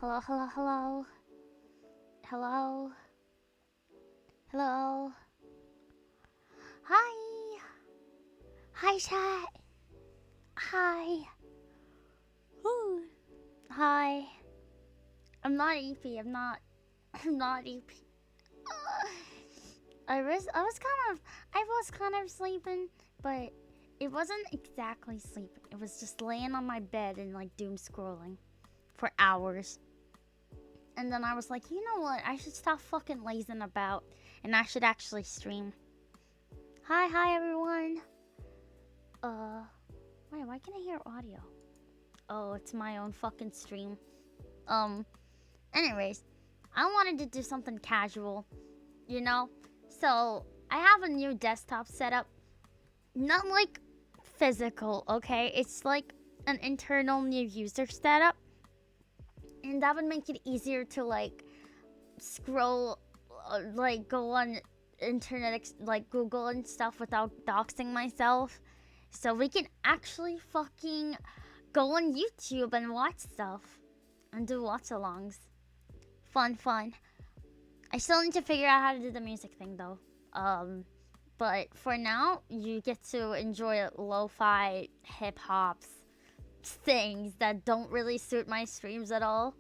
Hello, hello, hello. Hello. Hello. Hi. Hi, chat. Hi. Ooh. Hi. I'm not EP. I'm not. I'm not EP. I was kind of sleeping, but it wasn't exactly sleeping. It was just laying on my bed and like doom scrolling for hours. And then I was like, you know what? I should stop fucking lazing about and I should actually stream. Hi everyone. Wait, why can't I hear audio? Oh, it's my own fucking stream. Anyways, I wanted to do something casual, you know? So, I have a new desktop setup. Not like physical, okay? It's like an internal new user setup. And that would make it easier to like scroll, like go on internet, like Google and stuff without doxing myself. So we can actually fucking go on YouTube and watch stuff and do watch-alongs. Fun. I still need to figure out how to do the music thing though. But for now, you get to enjoy lo-fi hip-hop things that don't really suit my streams at all.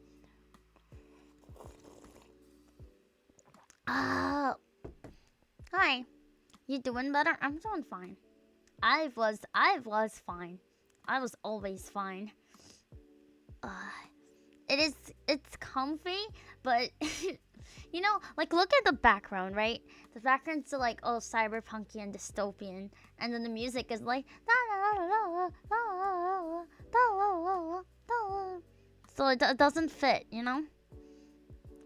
Hi. You doing better? I'm doing fine. I was fine. I was always fine. It's comfy, but you know, like look at the background, right? The background's like all cyberpunky and dystopian, and then the music is like so it doesn't fit, you know?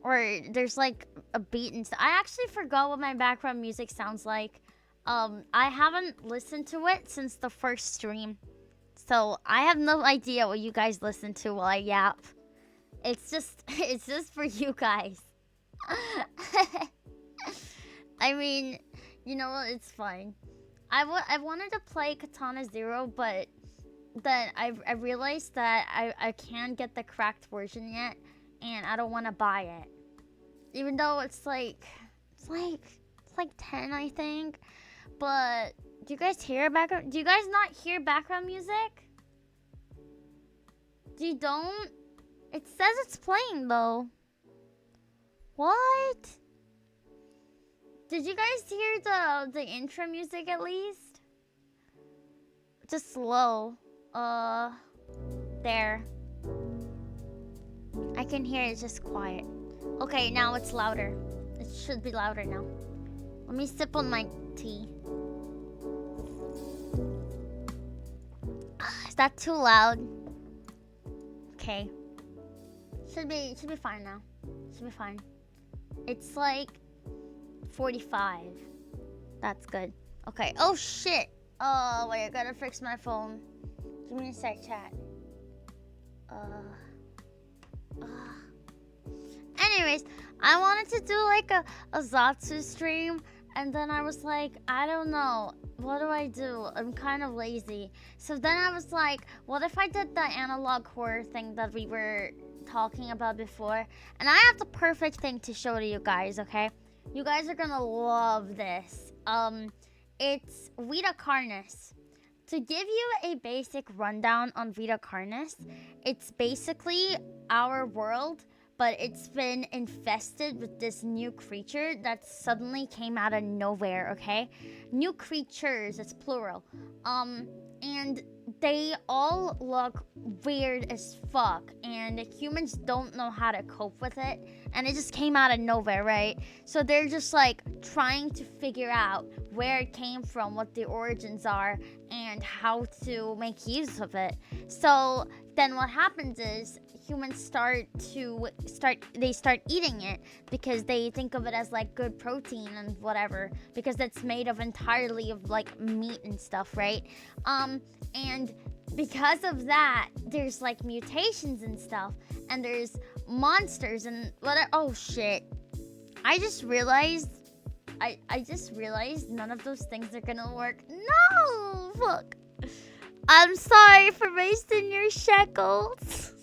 Or there's like a beat and stuff. I actually forgot what my background music sounds like. I haven't listened to it since the first stream. So I have no idea what you guys listen to while I yap. It's just for you guys. I mean, you know what? It's fine. I wanted to play Katana Zero, but then I realized that I can't get the cracked version yet, and I don't want to buy it. Even though it's like 10, I think. But do you guys hear background? Do you guys not hear background music? You don't? It says it's playing though. What? Did you guys hear the intro music at least? Just slow. There. I can hear it just quiet. Okay, now it's louder. It should be louder now. Let me sip on my tea. Is that too loud? Okay. Should be fine now. Should be fine. It's like 45. That's good. Okay. Oh shit. Oh wait, I gotta fix my phone. Give me a sec, chat. Anyways, I wanted to do like a Zatsu stream, and then I was like, I don't know. What do I do? I'm kind of lazy. So then I was like, what if I did the analog horror thing that we were talking about before? And I have the perfect thing to show to you guys, okay? You guys are gonna love this. It's Vita Carnis. To give you a basic rundown on Vita Carnis, it's basically our world, but it's been infested with this new creature that suddenly came out of nowhere, okay? New creatures, it's plural. And they all look weird as fuck, and humans don't know how to cope with it, and it just came out of nowhere, right? So they're just like trying to figure out where it came from, what the origins are, and how to make use of it. So then what happens is humans start eating it because they think of it as like good protein and whatever, because it's made of entirely of like meat and stuff, right? And because of that, there's like mutations and stuff, and there's monsters and whatever. Oh shit, I just realized none of those things are gonna work. No, fuck. I'm sorry for wasting your shekels.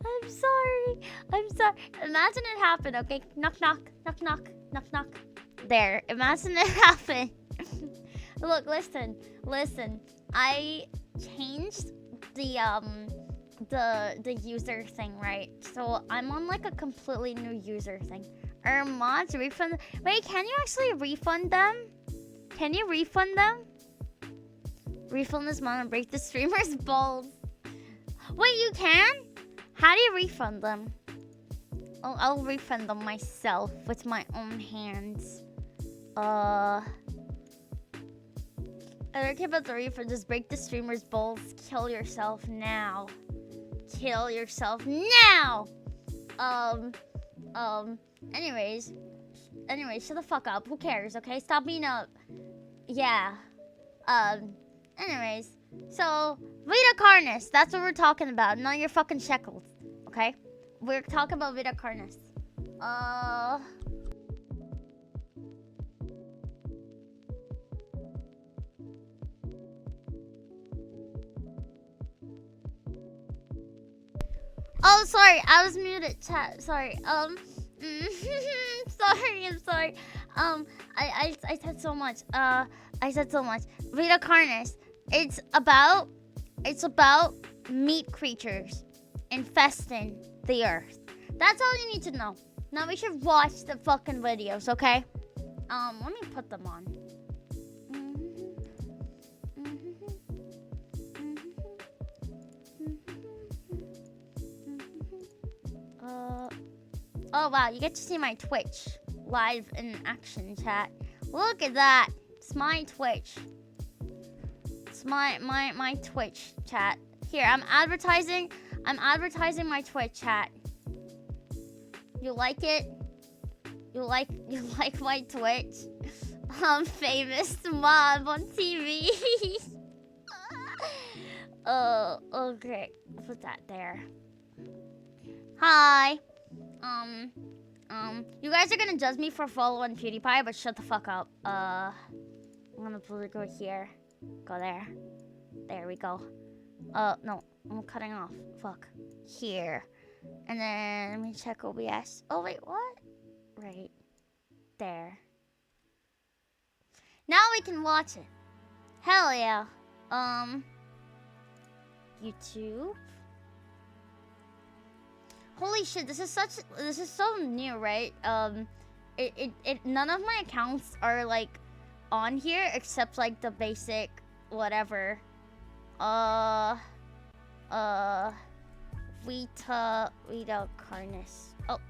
I'm sorry. I'm sorry. Imagine it happened, okay? Knock, knock, knock, knock, knock, knock. There. Imagine it happened. Look, listen. I changed the user thing, right? So I'm on like a completely new user thing. Mods refund. Wait, can you actually refund them? Can you refund them? Refund this mod and break the streamer's balls. Wait, you can? How do you refund them? I'll refund them myself with my own hands. I don't care about the refund. Just break the streamer's balls. Kill yourself now. Kill yourself now. Anyways, shut the fuck up. Who cares? Okay, stop being a. Yeah. Anyways, so Vita Carnis. That's what we're talking about. Not your fucking shekels. Okay, we're talking about Vita Carnis. Oh, sorry, I was muted, chat. Sorry. Sorry, I'm sorry. I said so much. I said so much. Vita Carnis. It's about meat creatures infesting the earth. That's all you need to know. Now we should watch the fucking videos, okay? Let me put them on. Oh wow, you get to see my Twitch live in action, chat. Look at that. It's my Twitch. It's my Twitch, chat. Here, I'm advertising my Twitch, chat. You like it? You like my Twitch? I'm famous mob on TV. Okay. Put that there. Hi. You guys are gonna judge me for following PewDiePie, but shut the fuck up. I'm gonna go here. Go there. There we go. No, I'm cutting off. Fuck. Here. And then, let me check OBS. Oh, wait, what? Right. There. Now we can watch it. Hell yeah. YouTube. Holy shit, this is so new, right? None of my accounts are like on here except like the basic whatever. Vita Carnis. Oh,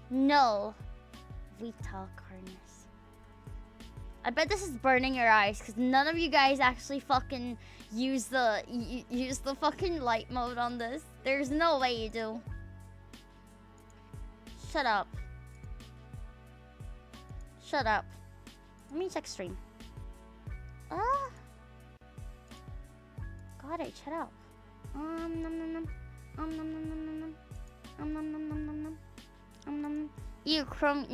no. Vita Carnis. I bet this is burning your eyes because none of you guys actually fucking use the fucking light mode on this. There's no way you do. Shut up. Shut up. Let me check stream. Got it. Shut up. You Chrome.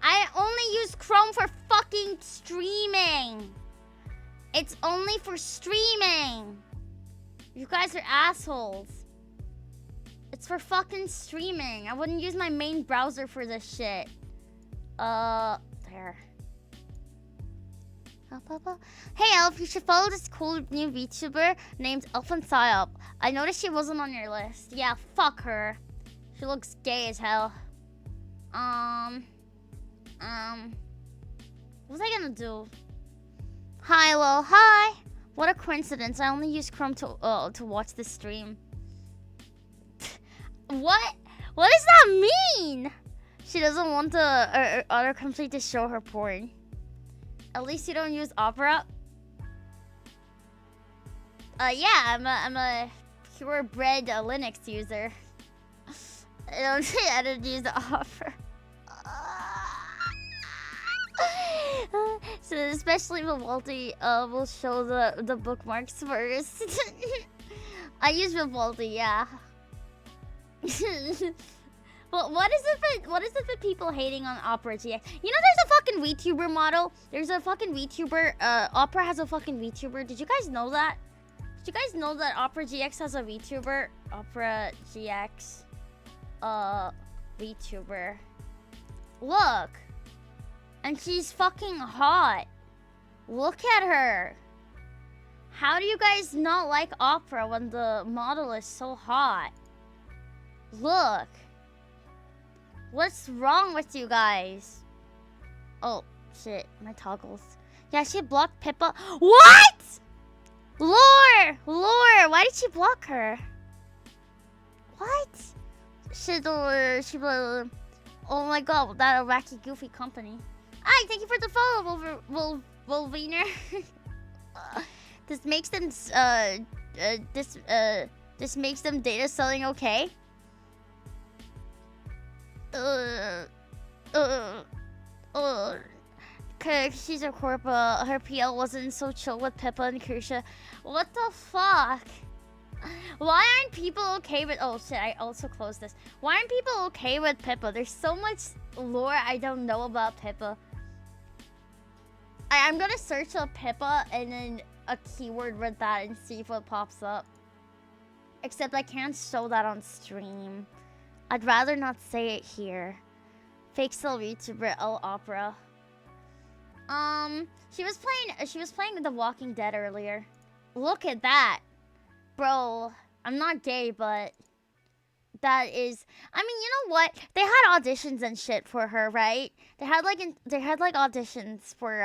I only use Chrome for fucking streaming. It's only for streaming. You guys are assholes. It's for fucking streaming. I wouldn't use my main browser for this shit. There. Hey Elf, you should follow this cool new VTuber named Elfin Psyop. I noticed she wasn't on your list. Yeah, fuck her. She looks gay as hell. What was I gonna do? Hi, lol. Hi. What a coincidence. I only use Chrome to watch this stream. What? What does that mean? She doesn't want the autocomplete to show her porn. At least you don't use Opera. Yeah, I'm a purebred Linux user. I don't use Opera. So especially Vivaldi will show the bookmarks first. I use Vivaldi, yeah. Well, what is it for people hating on Opera GX? You know, there's a fucking VTuber model. There's a fucking VTuber. Opera has a fucking VTuber. Did you guys know that? you guys know that Opera GX has a VTuber? Opera GX, VTuber. Look, and she's fucking hot. Look at her. How do you guys not like Opera when the model is so hot? Look. What's wrong with you guys? Oh, shit. My toggles. Yeah, she blocked Pippa. What? Lore! Lore! Why did she block her? What? Oh my god, that wacky goofy company. Hi, thank you for the follow, Wolveriner. This makes them this makes them data selling okay. She's a corpa. Her PL wasn't so chill with Pippa and Krisha. What the fuck? Why aren't people okay with... Oh shit, I also closed this. Why aren't people okay with Pippa? There's so much lore I don't know about Pippa. I'm gonna search up Pippa and then a keyword with that and see what pops up. Except I can't show that on stream. I'd rather not say it here. Fake still VTuber L Opera. She was playing The Walking Dead earlier. Look at that. Bro, I'm not gay, but that is... I mean, you know what? They had auditions and shit for her, right? They had like auditions for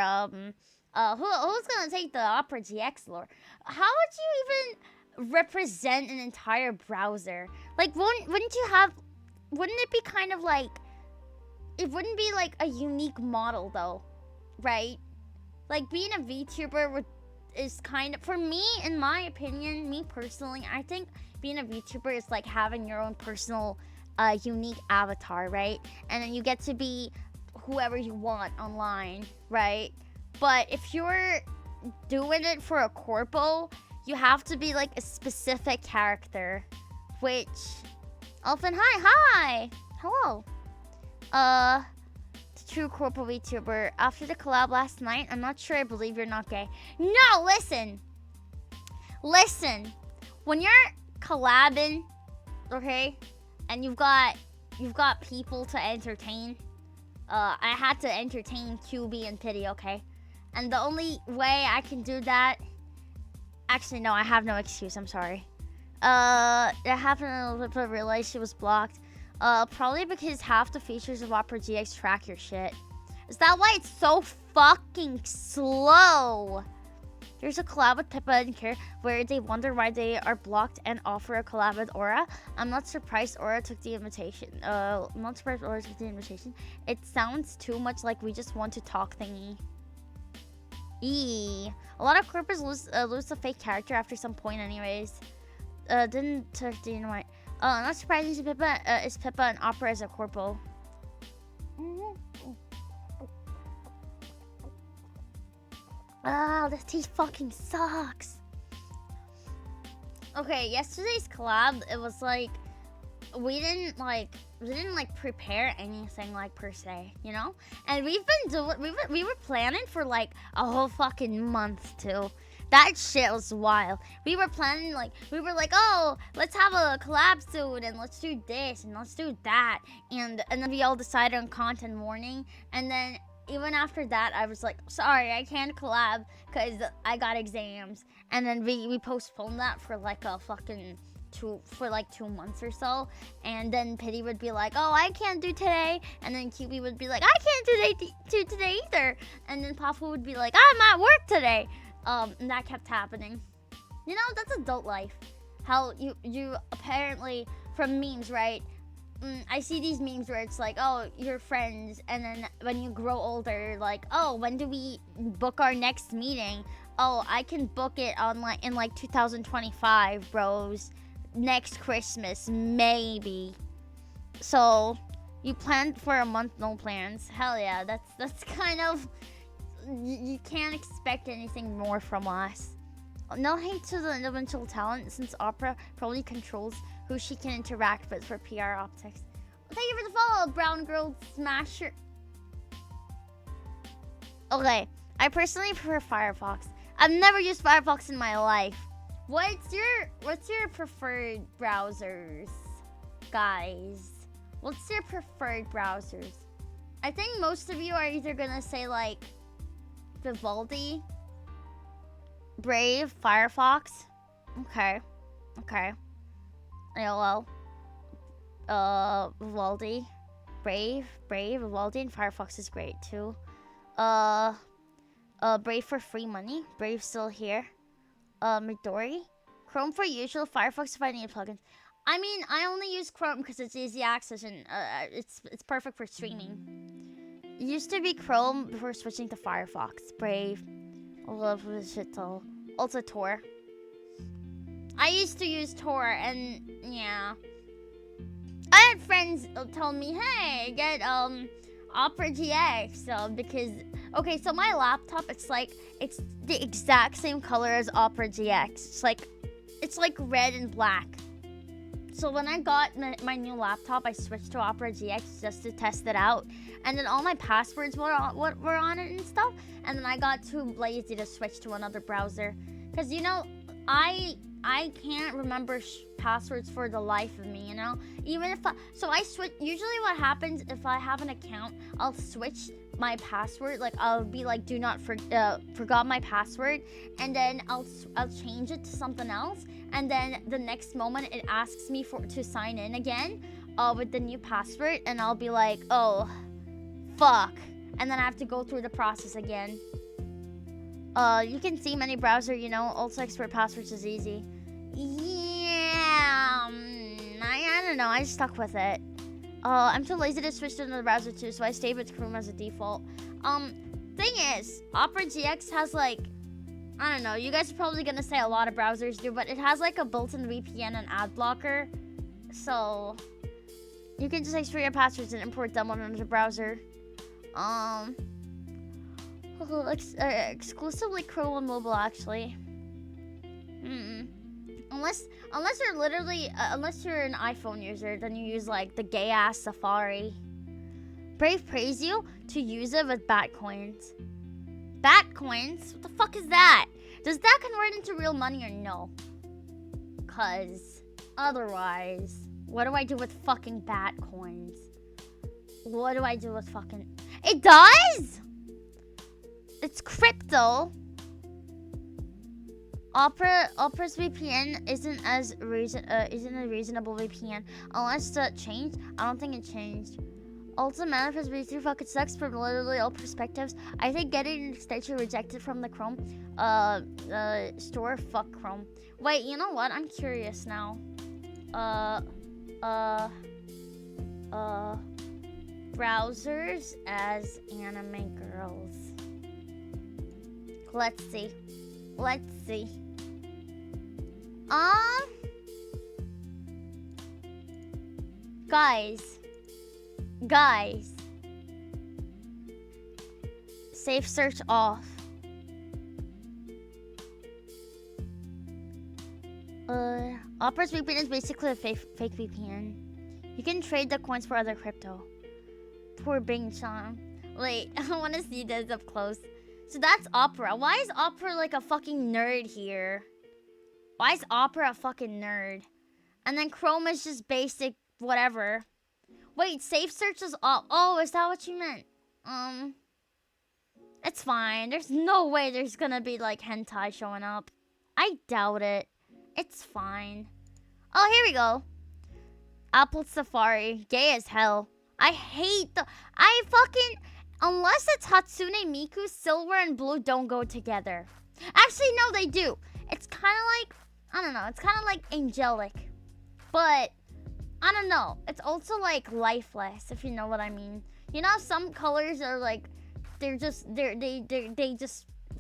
who's gonna take the Opera GX lore? How would you even represent an entire browser? Like, wouldn't you have... Wouldn't it be kind of like... It wouldn't be like a unique model though, right? Like being a VTuber is kind of, for me, in my opinion, me personally, I think being a VTuber is like having your own personal, unique avatar, right? And then you get to be whoever you want online, right? But if you're doing it for a corpo, you have to be like a specific character, which... Elfin, hi! Hello. The true corpo VTuber. After the collab last night, I'm not sure I believe you're not gay. No, listen. Listen. When you're collabing, okay, and you've got people to entertain, I had to entertain QB and Pity, okay? And the only way I can do that... Actually, no, I have no excuse, I'm sorry. It happened to realize she was blocked. Probably because half the features of Opera GX track your shit. Is that why it's so fucking slow? There's a collab with Pippa and Care where they wonder why they are blocked and offer a collab with Aura. I'm not surprised Aura took the invitation. It sounds too much like we just want to talk thingy. A lot of corpers lose the fake character after some point anyways. Didn't touch the invite. Not surprising is Pippa and Opera as a corpo. Ah, this tea fucking sucks. Okay, yesterday's collab, it was like we didn't prepare anything like per se, you know? And we were planning for like a whole fucking month too. That shit was wild. We were planning we were like, oh, let's have a collab soon and let's do this and let's do that. And then we all decided on content warning. And then even after that, I was like, sorry, I can't collab because I got exams. And then we postponed that for like a fucking 2 months or so. And then Pity would be like, oh, I can't do today. And then QB would be like, I can't do today either. And then Papa would be like, I'm at work today. And that kept happening. You know, that's adult life. How you apparently, from memes, right? I see these memes where it's like, oh, you're friends, and then when you grow older, like, oh, when do we book our next meeting? Oh, I can book it in 2025, bros. Next Christmas, maybe. So, you planned for a month, no plans. Hell yeah, that's kind of... You can't expect anything more from us. No hate to the individual talent, since Opera probably controls who she can interact with for PR optics. Thank you for the follow, Brown Girl Smasher. Okay, I personally prefer Firefox. I've never used Firefox in my life. What's your preferred browsers, guys? What's your preferred browsers? I think most of you are either gonna say like Vivaldi, Brave, Firefox. Okay. AOL. Vivaldi, Brave, Vivaldi, and Firefox is great too. Brave for free money. Brave still here. Midori. Chrome for usual. Firefox if I need plugins. I mean, I only use Chrome because it's easy access and it's perfect for streaming. It used to be Chrome before switching to Firefox. Brave. I love this shit though. Also Tor. I used to use Tor and yeah. I had friends tell me, hey, get Opera GX because okay, so my laptop it's the exact same color as Opera GX. It's like red and black. So when I got my new laptop, I switched to Opera GX just to test it out, and then all my passwords were on it and stuff. And then I got too lazy to switch to another browser, cause you know I can't remember passwords for the life of me. You know, even if I switch. Usually, what happens if I have an account, I'll switch my password. Like I'll be like, do not forgot my password, and then I'll change it to something else. And then the next moment it asks me to sign in again with the new password, and I'll be like, oh, fuck. And then I have to go through the process again. You can see many browser, you know, also expert passwords is easy. Yeah, I don't know, I stuck with it. I'm too lazy to switch to another browser too, so I stayed with Chrome as a default. Thing is, Opera GX has like, I don't know, you guys are probably gonna say a lot of browsers do, but it has like a built-in VPN and ad blocker. So, you can just export your passwords and import them on another browser. Exclusively Chrome on mobile, actually. Unless you're literally, unless you're an iPhone user, then you use like the gay-ass Safari. Brave praise you to use it with Batcoins. Batcoins? What the fuck is that? Does that convert into real money or no? Cause otherwise, what do I do with fucking Batcoins? What do I do with fucking... It does? It's crypto. Opera's VPN isn't a reasonable VPN unless it changed. I don't think it changed. Also, Manifest V3 fucking sucks from literally all perspectives. I think getting an extension rejected from the Chrome store. Fuck Chrome. Wait, you know what? I'm curious now. Browsers as anime girls. Let's see. Guys. Safe search off. Opera's VPN is basically a fake VPN. You can trade the coins for other crypto. Poor Bing Chan. Wait, I want to see this up close. So that's Opera. Why is Opera like a fucking nerd here? Why is Opera a fucking nerd? And then Chrome is just basic whatever. Wait, safe search is off. Oh, is that what you meant? It's fine. There's no way there's gonna be like hentai showing up. I doubt it. It's fine. Oh, here we go. Apple Safari. Gay as hell. I fucking... Unless it's Hatsune Miku, silver and blue don't go together. Actually, no, they do. It's kind of like... I don't know. It's kind of like angelic. But... I don't know. It's also like lifeless, if you know what I mean. You know, some colors are like... They just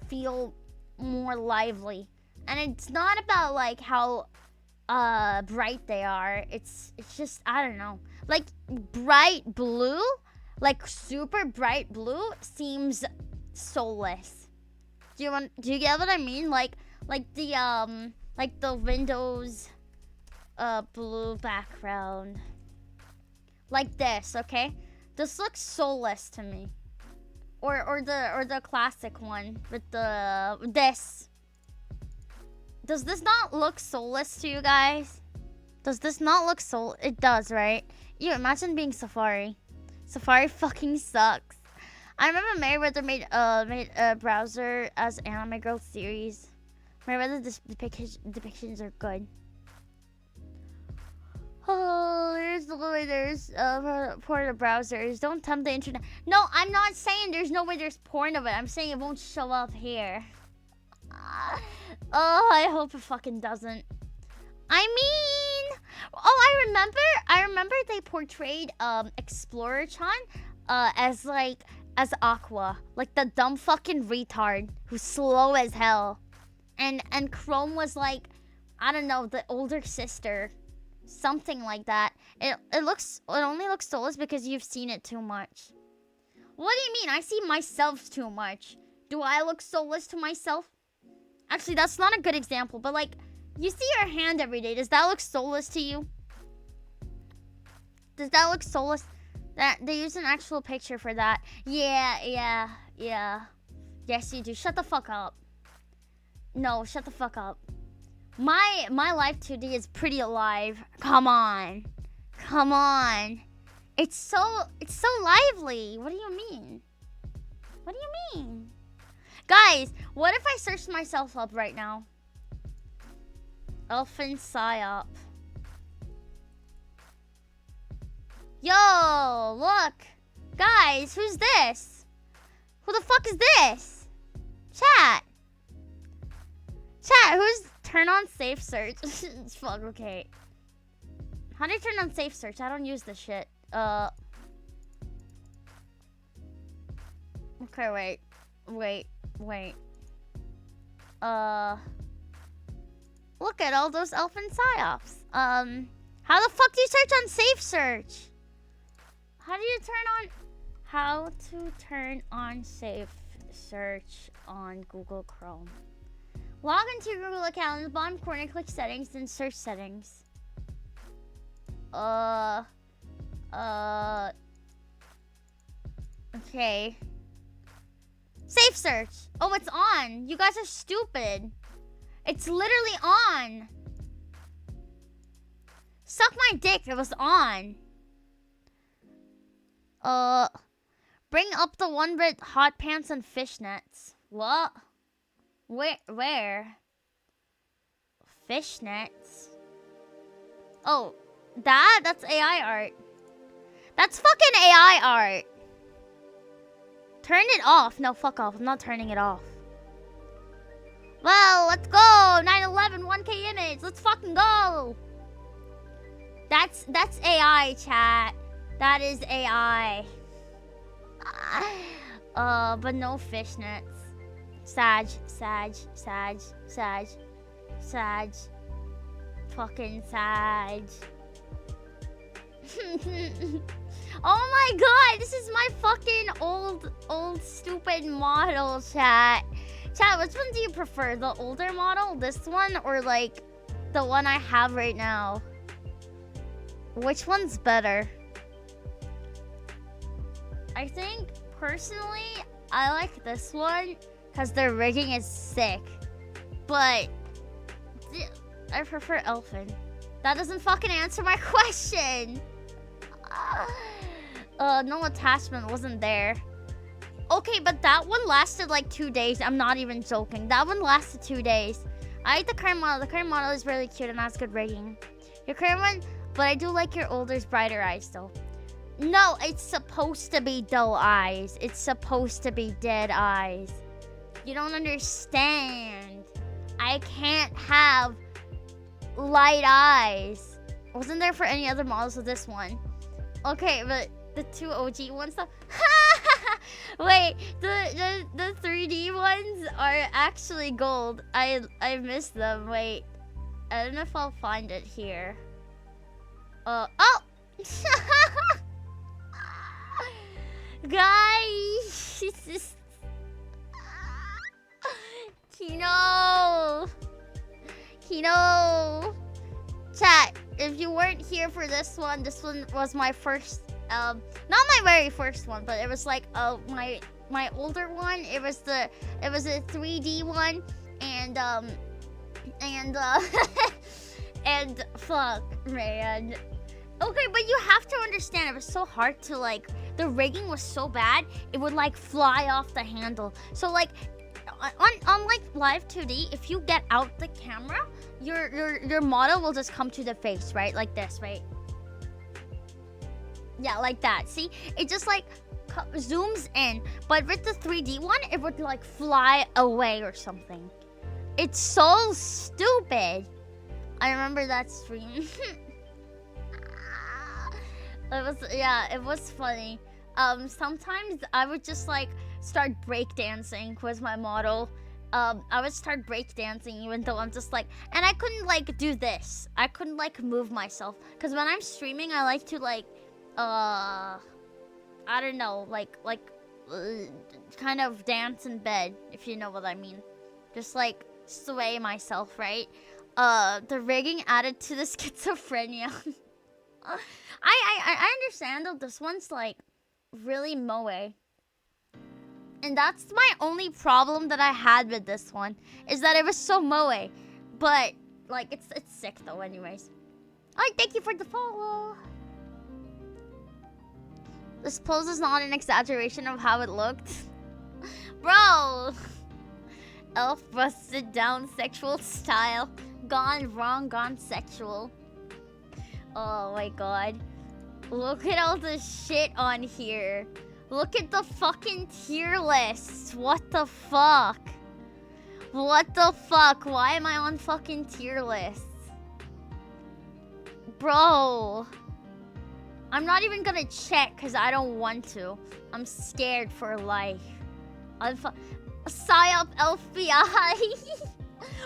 feel more lively. And it's not about like how bright they are. It's just, I don't know. Like bright blue, like super bright blue seems soulless. Do you get what I mean? Like the Windows blue background. Like this, okay? This looks soulless to me. Or the classic one with this. Does this not look soulless to you guys? Does this not look soul? It does, right? You imagine being Safari. Safari fucking sucks. I remember Meriwether made a browser as Anime Girl series. Meriwether depictions are good. Oh, there's the way there's porn of browsers. Don't tempt the internet. No, I'm not saying there's no way there's porn of it. I'm saying it won't show up here. Oh, I hope it fucking doesn't. I mean, oh, I remember they portrayed Explorer-chan as Aqua, like the dumb fucking retard who's slow as hell, and Chrome was like, I don't know, the older sister, something like that. It only looks soulless because you've seen it too much. What do you mean? I see myself too much. Do I look soulless to myself? Actually, that's not a good example, but like, you see your hand every day. Does that look soulless to you? Does that look soulless? That they use an actual picture for that. Yeah. Yes, you do. Shut the fuck up. No, shut the fuck up. My life 2D is pretty alive. Come on. It's so lively. What do you mean? Guys, what if I searched myself up right now? Elfin Psyop. Yo, look. Guys, who's this? Who the fuck is this? Chat, who's turn on safe search? Fuck, okay. How do you turn on safe search? I don't use this shit. Okay, wait. Look at all those elfin psyops. How the fuck do you search on safe search? How to turn on safe search on Google Chrome? Log into your Google account in the bottom corner, click settings, then search settings. Okay. Safe search. Oh, it's on. You guys are stupid. It's literally on. Suck my dick. It was on. Bring up the 1-bit hot pants and fishnets. What? Where? Fishnets? Oh, that's AI art. That's fucking AI art. Turn it off. No, fuck off. I'm not turning it off. Well, let's go. 9/11 1K image. Let's fucking go. That's AI, chat. That is AI. But no fishnets. Sag. Fucking Sag. Oh my god, this is my fucking old stupid model, chat. Chat, which one do you prefer? The older model, this one, or like the one I have right now? Which one's better? I think, personally, I like this one because their rigging is sick. But I prefer Elfin. That doesn't fucking answer my question. No attachment wasn't there. Okay, but that one lasted like 2 days. I'm not even joking. That one lasted 2 days. I like the current model. The current model is really cute and has good rigging. Your current one, but I do like your older's brighter eyes though. No, it's supposed to be dull eyes. It's supposed to be dead eyes. You don't understand. I can't have light eyes. Wasn't there for any other models of this one? Okay, but the 2 OG ones though. Wait, the 3D ones are actually gold. I missed them. Wait, I don't know if I'll find it here. Oh. Guys, Kino. Chat, if you weren't here for this one was my first, not my very first one, but it was like my older one. It was a 3D one, and And and fuck, man. Okay, but you have to understand, it was so hard to like, the rigging was so bad, it would like fly off the handle. So like, on like live 2D, if you get out the camera, your model will just come to the face, right? Like this, right? Yeah, like that. See, it just like zooms in, but with the 3D one, it would like fly away or something. It's so stupid. I remember that stream. It was funny. Sometimes I would just like start breakdancing with my model. I would start breakdancing even though I'm just like, and I couldn't like do this. I couldn't like move myself. Cause when I'm streaming, I like to like, I don't know, kind of dance in bed, if you know what I mean. Just like sway myself, right? The rigging added to the schizophrenia. I understand that this one's like really moe. And that's my only problem that I had with this one, is that it was so moe. But like it's sick though anyways. Alright, thank you for the follow. This pose is not an exaggeration of how it looked. Bro! Elf busted down sexual style. Gone wrong, gone sexual. Oh my god. Look at all the shit on here. Look at the fucking tier list. What the fuck? What the fuck? Why am I on fucking tier lists? Bro. I'm not even gonna check because I don't want to. I'm scared for life. Psyop LFBI.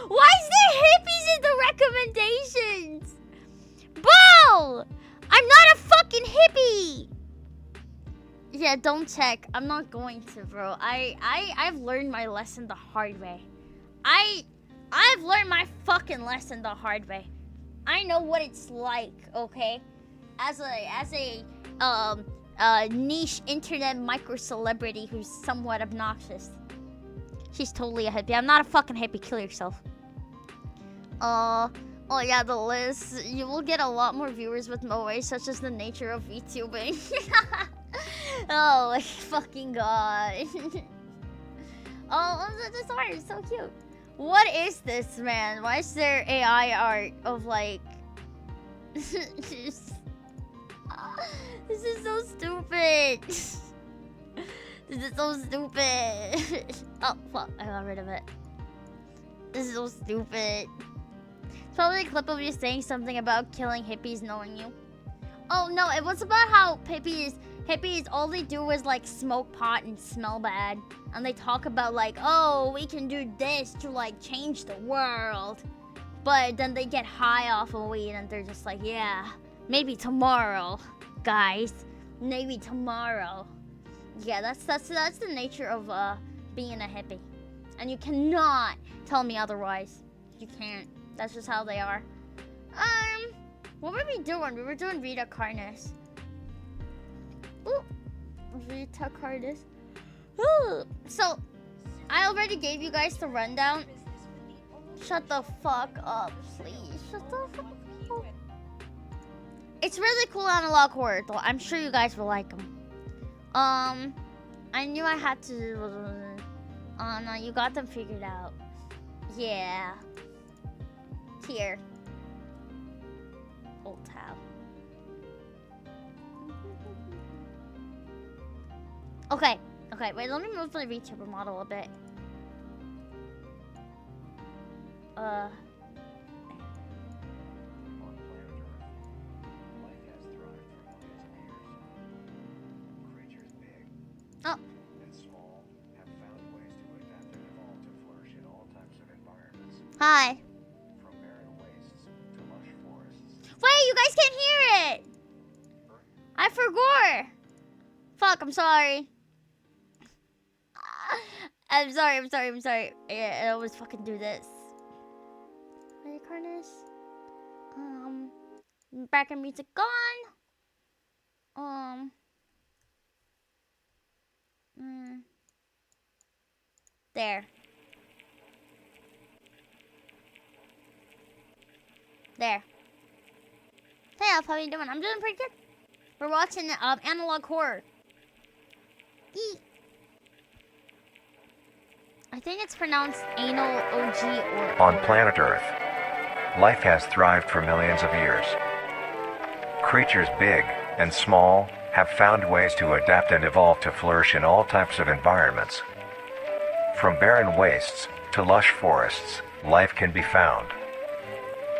Why is there hippies in the recommendations? Bro! I'm not a fucking hippie! Yeah, don't check. I'm not going to, bro. I've learned my lesson the hard way. I've learned my fucking lesson the hard way. I know what it's like, okay? As a niche internet micro celebrity who's somewhat obnoxious. She's totally a hippie. I'm not a fucking hippie. Kill yourself. Oh yeah, the list. You will get a lot more viewers with moe, such as the nature of VTubing. Oh my fucking god. Oh, this art is so cute. What is this, man? Why is there AI art of like... This is so stupid. This is so stupid. Oh, fuck. I got rid of it. This is so stupid. It's probably a clip of you saying something about killing hippies knowing you. Oh, no. It was about how hippies, all they do is, like, smoke pot and smell bad. And they talk about, like, oh, we can do this to, like, change the world. But then they get high off of weed and they're just like, yeah, maybe tomorrow, guys. Maybe tomorrow. Yeah, that's the nature of being a hippie. And you cannot tell me otherwise. You can't. That's just how they are. What were we doing? We were doing Vita Carnis. Ooh. Vita Carnis. Ooh. So, I already gave you guys the rundown. Shut the fuck up, please. Shut the fuck up. It's really cool analog horror, though. I'm sure you guys will like them. I knew I had to... Oh, no, you got them figured out. Yeah. Here. Old tab. Okay. Okay, wait, let me move the VTuber model a bit. Oh. Hi. Wait, you guys can't hear it! I forgot. Fuck, I'm sorry. I'm sorry. Yeah, I always fucking do this. Vita Carnis. Background music gone. There. There. Hey, Elf, how you doing? I'm doing pretty good. We're watching analog horror. Eek. I think it's pronounced anal OG or... On planet Earth, life has thrived for millions of years. Creatures big and small have found ways to adapt and evolve to flourish in all types of environments. From barren wastes to lush forests, life can be found.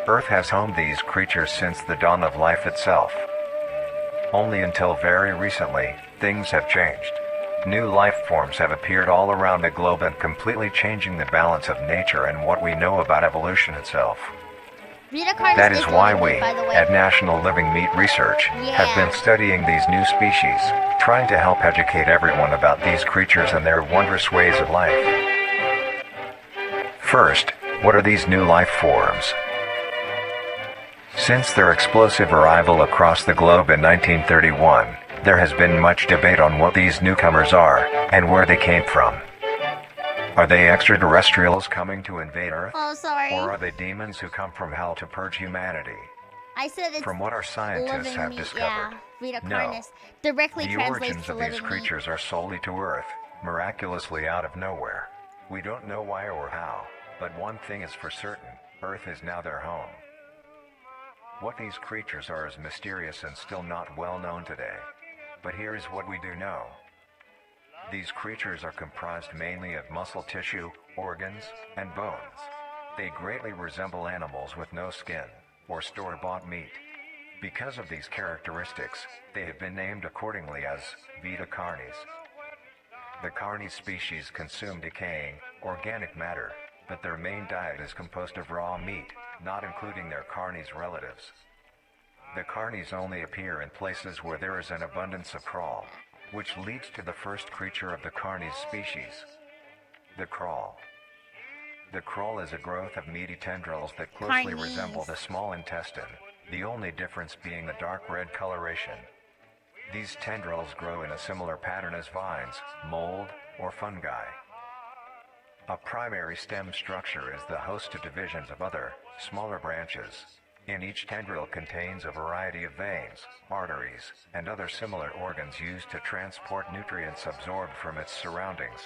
Earth has homed these creatures since the dawn of life itself. Only until very recently, things have changed. New life forms have appeared all around the globe and completely changing the balance of nature and what we know about evolution itself. Vita Carnis That is why we, by the way. at National Living Meat Research, have been studying these new species, trying to help educate everyone about these creatures and their wondrous ways of life. First, what are these new life forms? Since their explosive arrival across the globe in 1931, there has been much debate on what these newcomers are and where they came from. Are they extraterrestrials coming to invade Earth? Oh, sorry. Or are they demons who come from hell to purge humanity? I said it's From what our scientists have meat, discovered, Vita no. Carnis directly The translates origins to of these living creatures are solely to Earth, miraculously out of nowhere. We don't know why or how, but one thing is for certain, Earth is now their home. What these creatures are is mysterious and still not well known today. But here is what we do know. These creatures are comprised mainly of muscle tissue, organs, and bones. They greatly resemble animals with no skin, or store-bought meat. Because of these characteristics, they have been named accordingly as Vita Carnis. The Carnis species consume decaying, organic matter, but their main diet is composed of raw meat, not including their Carnis relatives. The Carnis only appear in places where there is an abundance of crawl, which leads to the first creature of the Carnis species, the crawl. The crawl is a growth of meaty tendrils that closely resemble the small intestine, the only difference being the dark red coloration. These tendrils grow in a similar pattern as vines, mold, or fungi. A primary stem structure is the host to divisions of other, smaller branches. In each tendril contains a variety of veins, arteries, and other similar organs used to transport nutrients absorbed from its surroundings.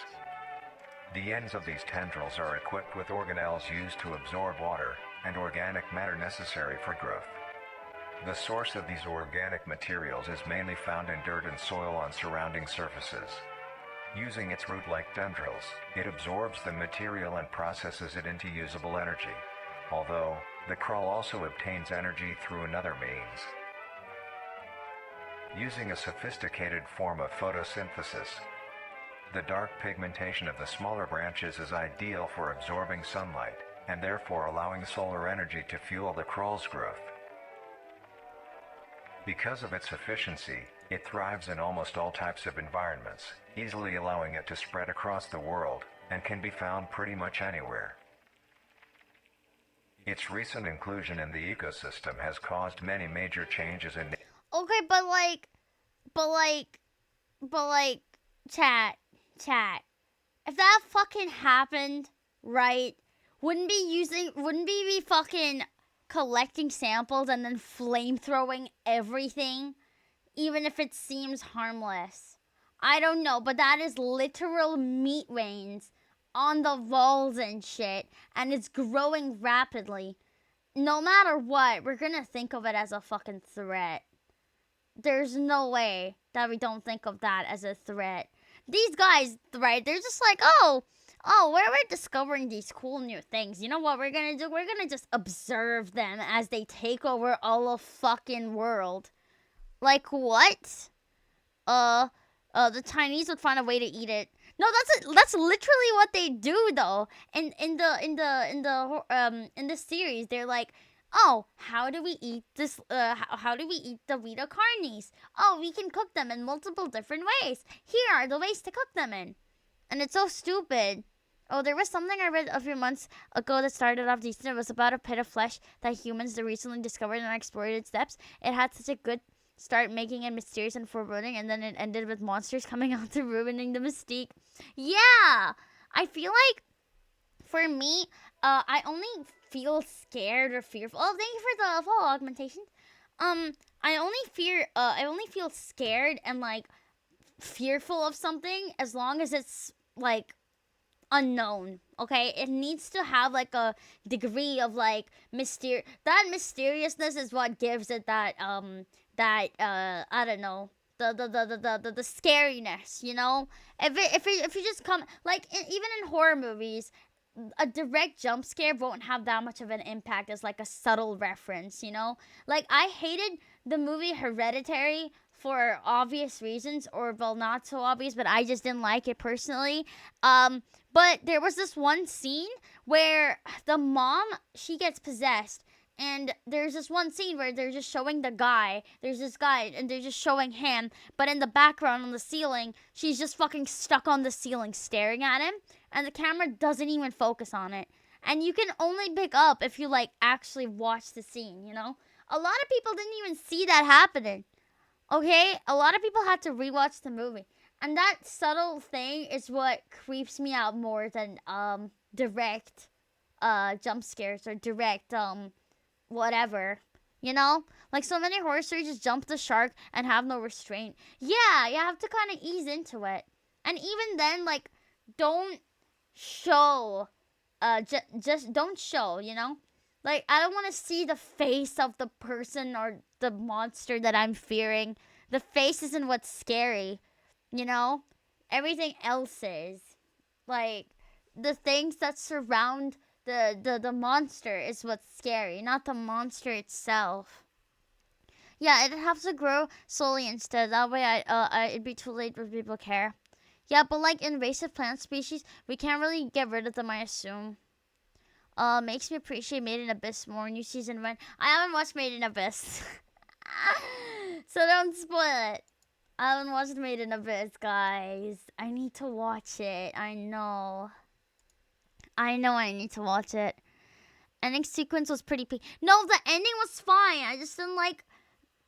The ends of these tendrils are equipped with organelles used to absorb water and organic matter necessary for growth. The source of these organic materials is mainly found in dirt and soil on surrounding surfaces. Using its root-like tendrils, it absorbs the material and processes it into usable energy, although the crawl also obtains energy through another means. Using a sophisticated form of photosynthesis, the dark pigmentation of the smaller branches is ideal for absorbing sunlight, and therefore allowing solar energy to fuel the crawl's growth. Because of its efficiency, it thrives in almost all types of environments, easily allowing it to spread across the world, and can be found pretty much anywhere. Its recent inclusion in the ecosystem has caused many major changes in... Okay, but chat. If that fucking happened, right, wouldn't we be fucking collecting samples and then flamethrowing everything, even if it seems harmless? I don't know, but that is literal meat veins on the walls and shit, and it's growing rapidly. No matter what, we're gonna think of it as a fucking threat. There's no way that we don't think of that as a threat. These guys, right, they're just like, oh, we're discovering these cool new things. You know what we're gonna do? We're gonna just observe them as they take over all of fucking world. Like what? The Chinese would find a way to eat it. No, that's literally what they do though. In this series, they're like, oh, how do we eat this? How do we eat the Vita Carnis? Oh, we can cook them in multiple different ways. Here are the ways to cook them in, and it's so stupid. Oh, there was something I read a few months ago that started off decent. It was about a pit of flesh that humans recently discovered and explored its depths. It had such a good start, making it mysterious and foreboding, and then it ended with monsters coming out to ruining the mystique. Yeah, I feel like for me, I only feel scared or fearful. Oh, thank you for the follow augmentation. I only feel scared and like fearful of something as long as it's like unknown. Okay, it needs to have like a degree of like that mysteriousness is what gives it that I don't know, the scariness, you know. If you just come like even in horror movies, a direct jump scare won't have that much of an impact as like a subtle reference, you know? Like I hated the movie Hereditary for obvious reasons, or well, not so obvious, but I just didn't like it personally. But there was this one scene where the mom, she gets possessed, and there's this one scene where they're just showing the guy. There's this guy, and they're just showing him. But in the background on the ceiling, she's just fucking stuck on the ceiling staring at him. And the camera doesn't even focus on it. And you can only pick up if you, like, actually watch the scene, you know? A lot of people didn't even see that happening. Okay? A lot of people had to rewatch the movie. And that subtle thing is what creeps me out more than direct jump scares or direct whatever, you know? Like so many horror stories just jump the shark and have no restraint. Yeah, you have to kind of ease into it. And even then, like, don't show, just don't show, you know? Like, I don't want to see the face of the person or the monster that I'm fearing. The face isn't what's scary, you know? Everything else is. Like, the things that surround the monster is what's scary, not the monster itself. Yeah, it'd have to grow slowly instead. That way, it'd be too late for people to care. Yeah, but like invasive plant species, we can't really get rid of them, I assume. Makes me appreciate Made in Abyss more. New season when I haven't watched Made in Abyss, so don't spoil it. I haven't watched Made in Abyss, guys. I need to watch it. I know I need to watch it. Ending sequence was pretty No, the ending was fine. I just didn't like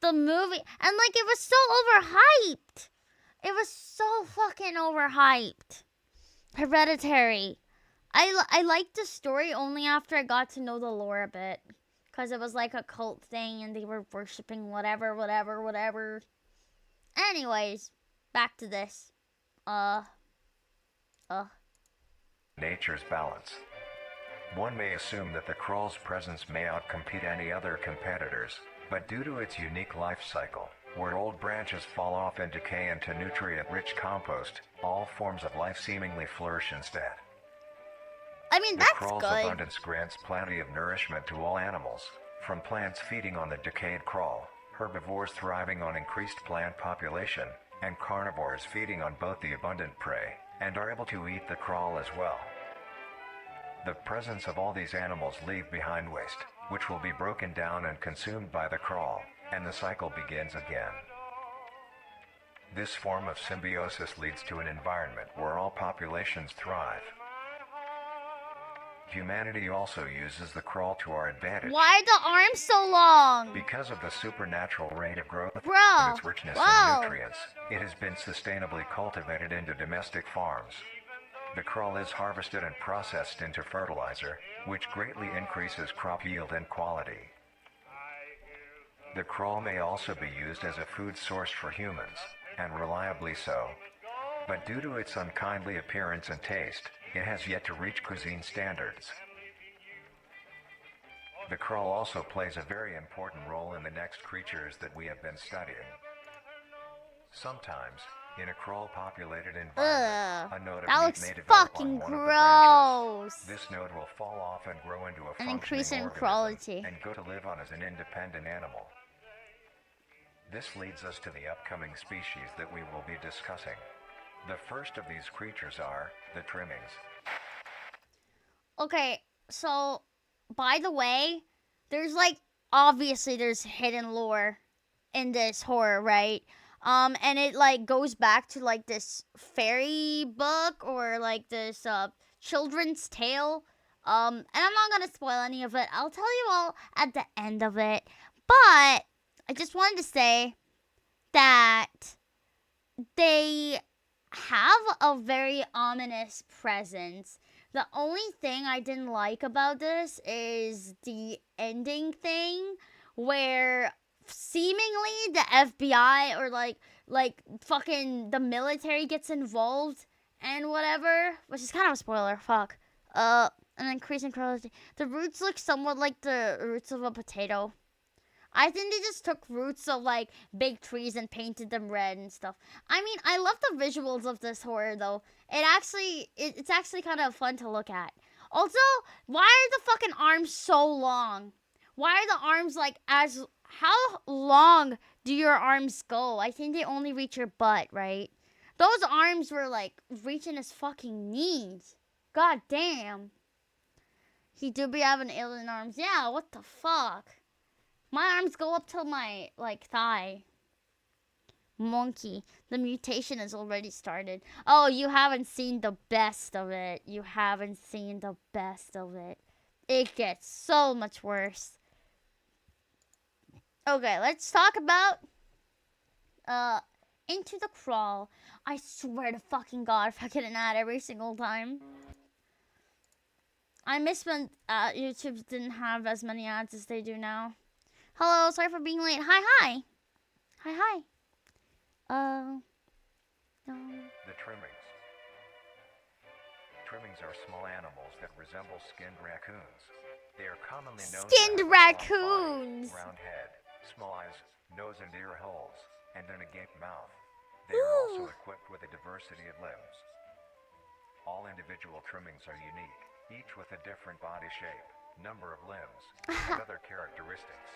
the movie. And like it was so overhyped. It was so fucking overhyped. Hereditary. I liked the story only after I got to know the lore a bit. Because it was like a cult thing and they were worshipping whatever. Anyways, back to this. Nature's balance. One may assume that the crawl's presence may outcompete any other competitors, but due to its unique life cycle, where old branches fall off and decay into nutrient-rich compost, all forms of life seemingly flourish instead. I mean, that's good. The crawl's abundance grants plenty of nourishment to all animals, from plants feeding on the decayed crawl, herbivores thriving on increased plant population, and carnivores feeding on both the abundant prey, and are able to eat the crawl as well. The presence of all these animals leave behind waste, which will be broken down and consumed by the crawl, and the cycle begins again. This form of symbiosis leads to an environment where all populations thrive. Humanity also uses the crawl to our advantage. Why are the arms so long? Because of the supernatural rate of growth Bro, and its richness in nutrients, it has been sustainably cultivated into domestic farms. The crawl is harvested and processed into fertilizer, which greatly increases crop yield and quality. The crawl may also be used as a food source for humans, and reliably so. But due to its unkindly appearance and taste, it has yet to reach cuisine standards. The crawl also plays a very important role in the next creatures that we have been studying. Sometimes, in a crawl-populated environment, a node of meat may develop on one of the branches. This node will fall off and grow into a functioning organism and go to live on as an independent animal. This leads us to the upcoming species that we will be discussing. The first of these creatures are the trimmings. Okay, so by the way, there's like obviously there's hidden lore in this horror, right? And it like goes back to like this fairy book or like this children's tale. And I'm not gonna spoil any of it. I'll tell you all at the end of it. But I just wanted to say that they have a very ominous presence. The only thing I didn't like about this is the ending thing where seemingly the FBI or like fucking the military gets involved and whatever, which is kind of a spoiler. Fuck. And increasing cruelty. The roots look somewhat like the roots of a potato. I think they just took roots of like big trees and painted them red and stuff. I mean, I love the visuals of this horror though. It's actually kind of fun to look at. Also, why are the fucking arms so long? Why are the arms like as how long do your arms go? I think they only reach your butt, right? Those arms were like reaching his fucking knees. God damn. He do be having alien arms. Yeah, what the fuck? My arms go up to my, like, thigh. Monkey. The mutation has already started. Oh, you haven't seen the best of it. You haven't seen the best of it. It gets so much worse. Okay, let's talk about, Into the Crawl. I swear to fucking God if I get an ad every single time. I miss when, YouTube didn't have as many ads as they do now. Hello, sorry for being late. Hi. No. The trimmings. Trimmings are small animals that resemble skinned raccoons. They are commonly known Skinned to have raccoons. a round head, small eyes, nose and ear holes, and an agape mouth. They are also equipped with a diversity of limbs. All individual trimmings are unique, each with a different body shape, number of limbs, and other characteristics.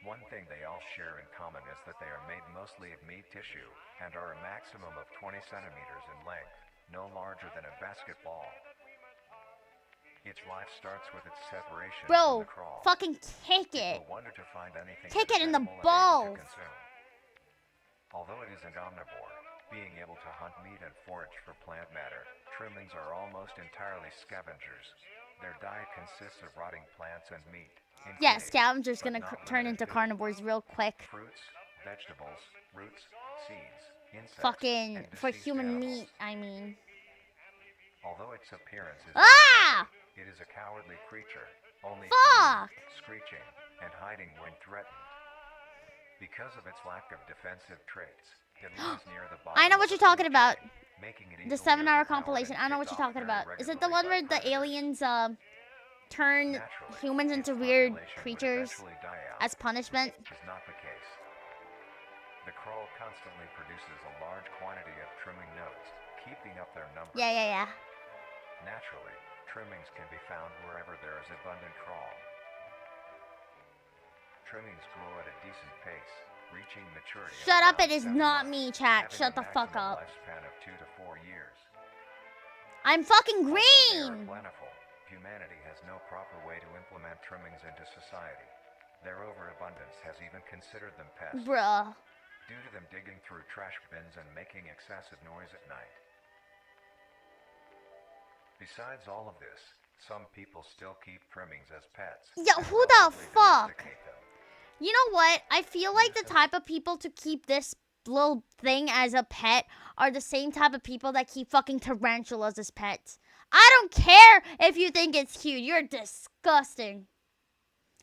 One thing they all share in common is that they are made mostly of meat tissue and are a maximum of 20 centimeters in length, no larger than a basketball. Its life starts with its separation from Bro, the crawl. fucking kick it. People wonder to find anything Kick that it in this the animal is able to balls. consume. Although it is an omnivore, being able to hunt meat and forage for plant matter, trimmings are almost entirely scavengers. Their diet consists of rotting plants and meat. Yeah, including, scavengers but gonna not turn limited into to, carnivores real quick. fruits, vegetables, roots, seeds, insects, Fucking and for deceased human animals. meat, I mean. Although its appearance is Ah! unfriendly, it is a cowardly creature, only Fuck! feeding, screeching, and hiding when threatened. Because of its lack of defensive traits, it lives near the bottom I know what of you're talking food about. chain, making it The easily 7-hour overpowered compilation. and I know what picked you're off talking very about. Is it the one regularly where by the predators. aliens turn Naturally, humans its into weird population would creatures eventually die out. as punishment? Is not the case. The crawl constantly produces a large quantity of trimming nodes, keeping up their numbers. Yeah. Naturally, trimmings can be found wherever there is abundant crawl. Trimmings grow at a decent pace, reaching maturity. Shut up, around it is 7 not months, me, chat. having Shut a the fuck maximum up. lifespan of 2 to 4 years. I'm fucking Although they are green! plentiful, humanity has no proper way to implement trimmings into society. Their overabundance has even considered them pests, Bruh. due to them digging through trash bins and making excessive noise at night. Besides all of this, some people still keep trimmings as pets. Yo, and who the relatively fuck? domesticate them. You know what? I feel like the type of people to keep this little thing as a pet are the same type of people that keep fucking tarantulas as pets. I don't care if you think it's cute. You're disgusting.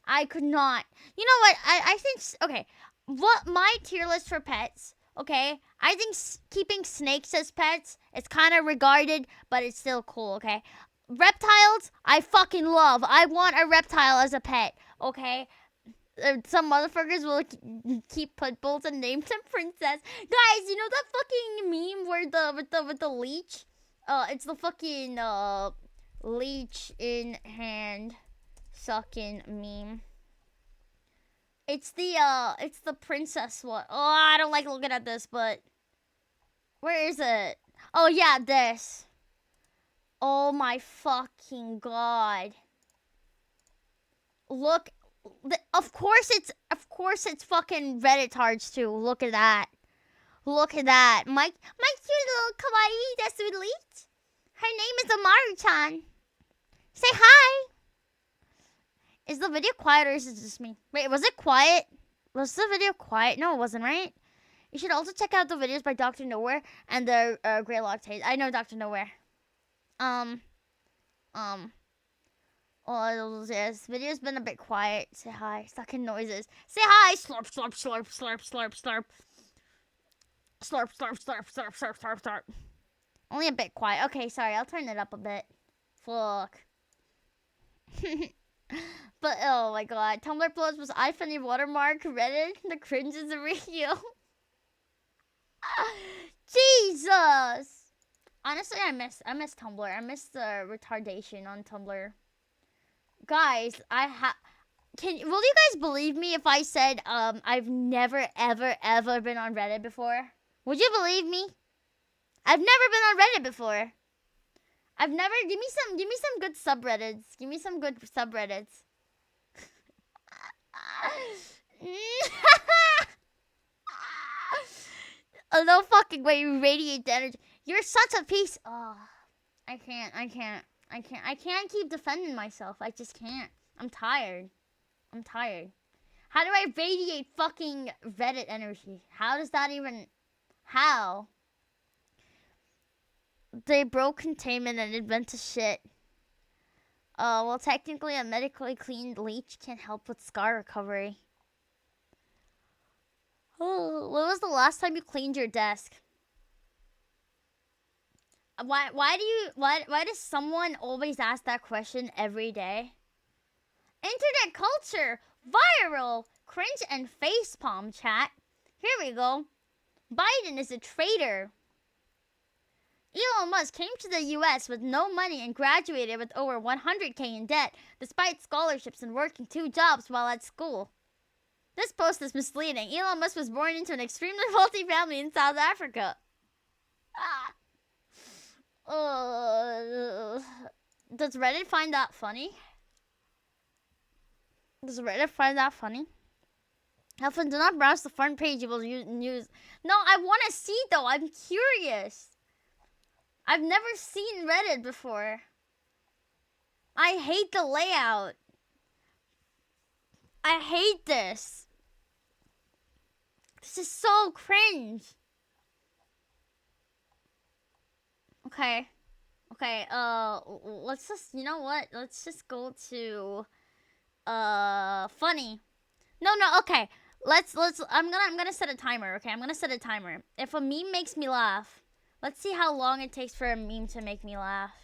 I could not. You know what? I think, okay, what my tier list for pets, okay? I think keeping snakes as pets is kind of regarded, but it's still cool, okay? Reptiles, I fucking love. I want a reptile as a pet, okay? Some motherfuckers will keep pit bulls and name them princess. Guys, you know that fucking meme where with the leech? It's the fucking leech in hand sucking meme. It's the princess one. Oh, I don't like looking at this, but where is it? Oh yeah, this. Oh my fucking God. Look, of course it's fucking Redditards too. Look at that. Look at that. My cute little kawaii desu. Her name is Amaru-chan. Say hi. Is the video quiet or is it just me? Wait, was it quiet? Was the video quiet? No, it wasn't, right? You should also check out the videos by Dr. Nowhere and the Greylock Taste. I know Dr. Nowhere. Oh, yes. Video's been a bit quiet. Say hi. Stuck in noises. Say hi. Slurp, slurp, slurp, slurp, slurp, slurp. Slurp, slurp, slurp, slurp, slurp, slurp, slurp. Only a bit quiet. Okay, sorry. I'll turn it up a bit. Fuck. But, oh my god. Tumblr Plus was iFunny watermark. Reddit. The cringe is real. Jesus. Honestly, I miss Tumblr. I miss the retardation on Tumblr. Guys, will you guys believe me if I said I've never ever been on Reddit before? Would you believe me? I've never been on Reddit before. Give me some good subreddits. Give me some good subreddits. Oh, no fucking way, you radiate the energy. You're such a piece. Oh, I can't keep defending myself. I just can't. I'm tired. How do I radiate fucking Reddit energy? How does that even... How? They broke containment and it went to shit. Well, technically a medically cleaned leech can help with scar recovery. Oh, when was the last time you cleaned your desk? Why does someone always ask that question every day? Internet culture, viral, cringe and facepalm chat. Here we go. Biden is a traitor. Elon Musk came to the US with no money and graduated with over 100K in debt, despite scholarships and working 2 jobs while at school. This post is misleading. Elon Musk was born into an extremely wealthy family in South Africa. Does Reddit find that funny? Elfin, do not browse the front page. You will use. No, I want to see though. I'm curious. I've never seen Reddit before. I hate the layout. I hate this. This is so cringe. Okay, let's just, you know what? Let's just go to, funny. No, okay. I'm gonna set a timer, okay? I'm gonna set a timer. If a meme makes me laugh, let's see how long it takes for a meme to make me laugh.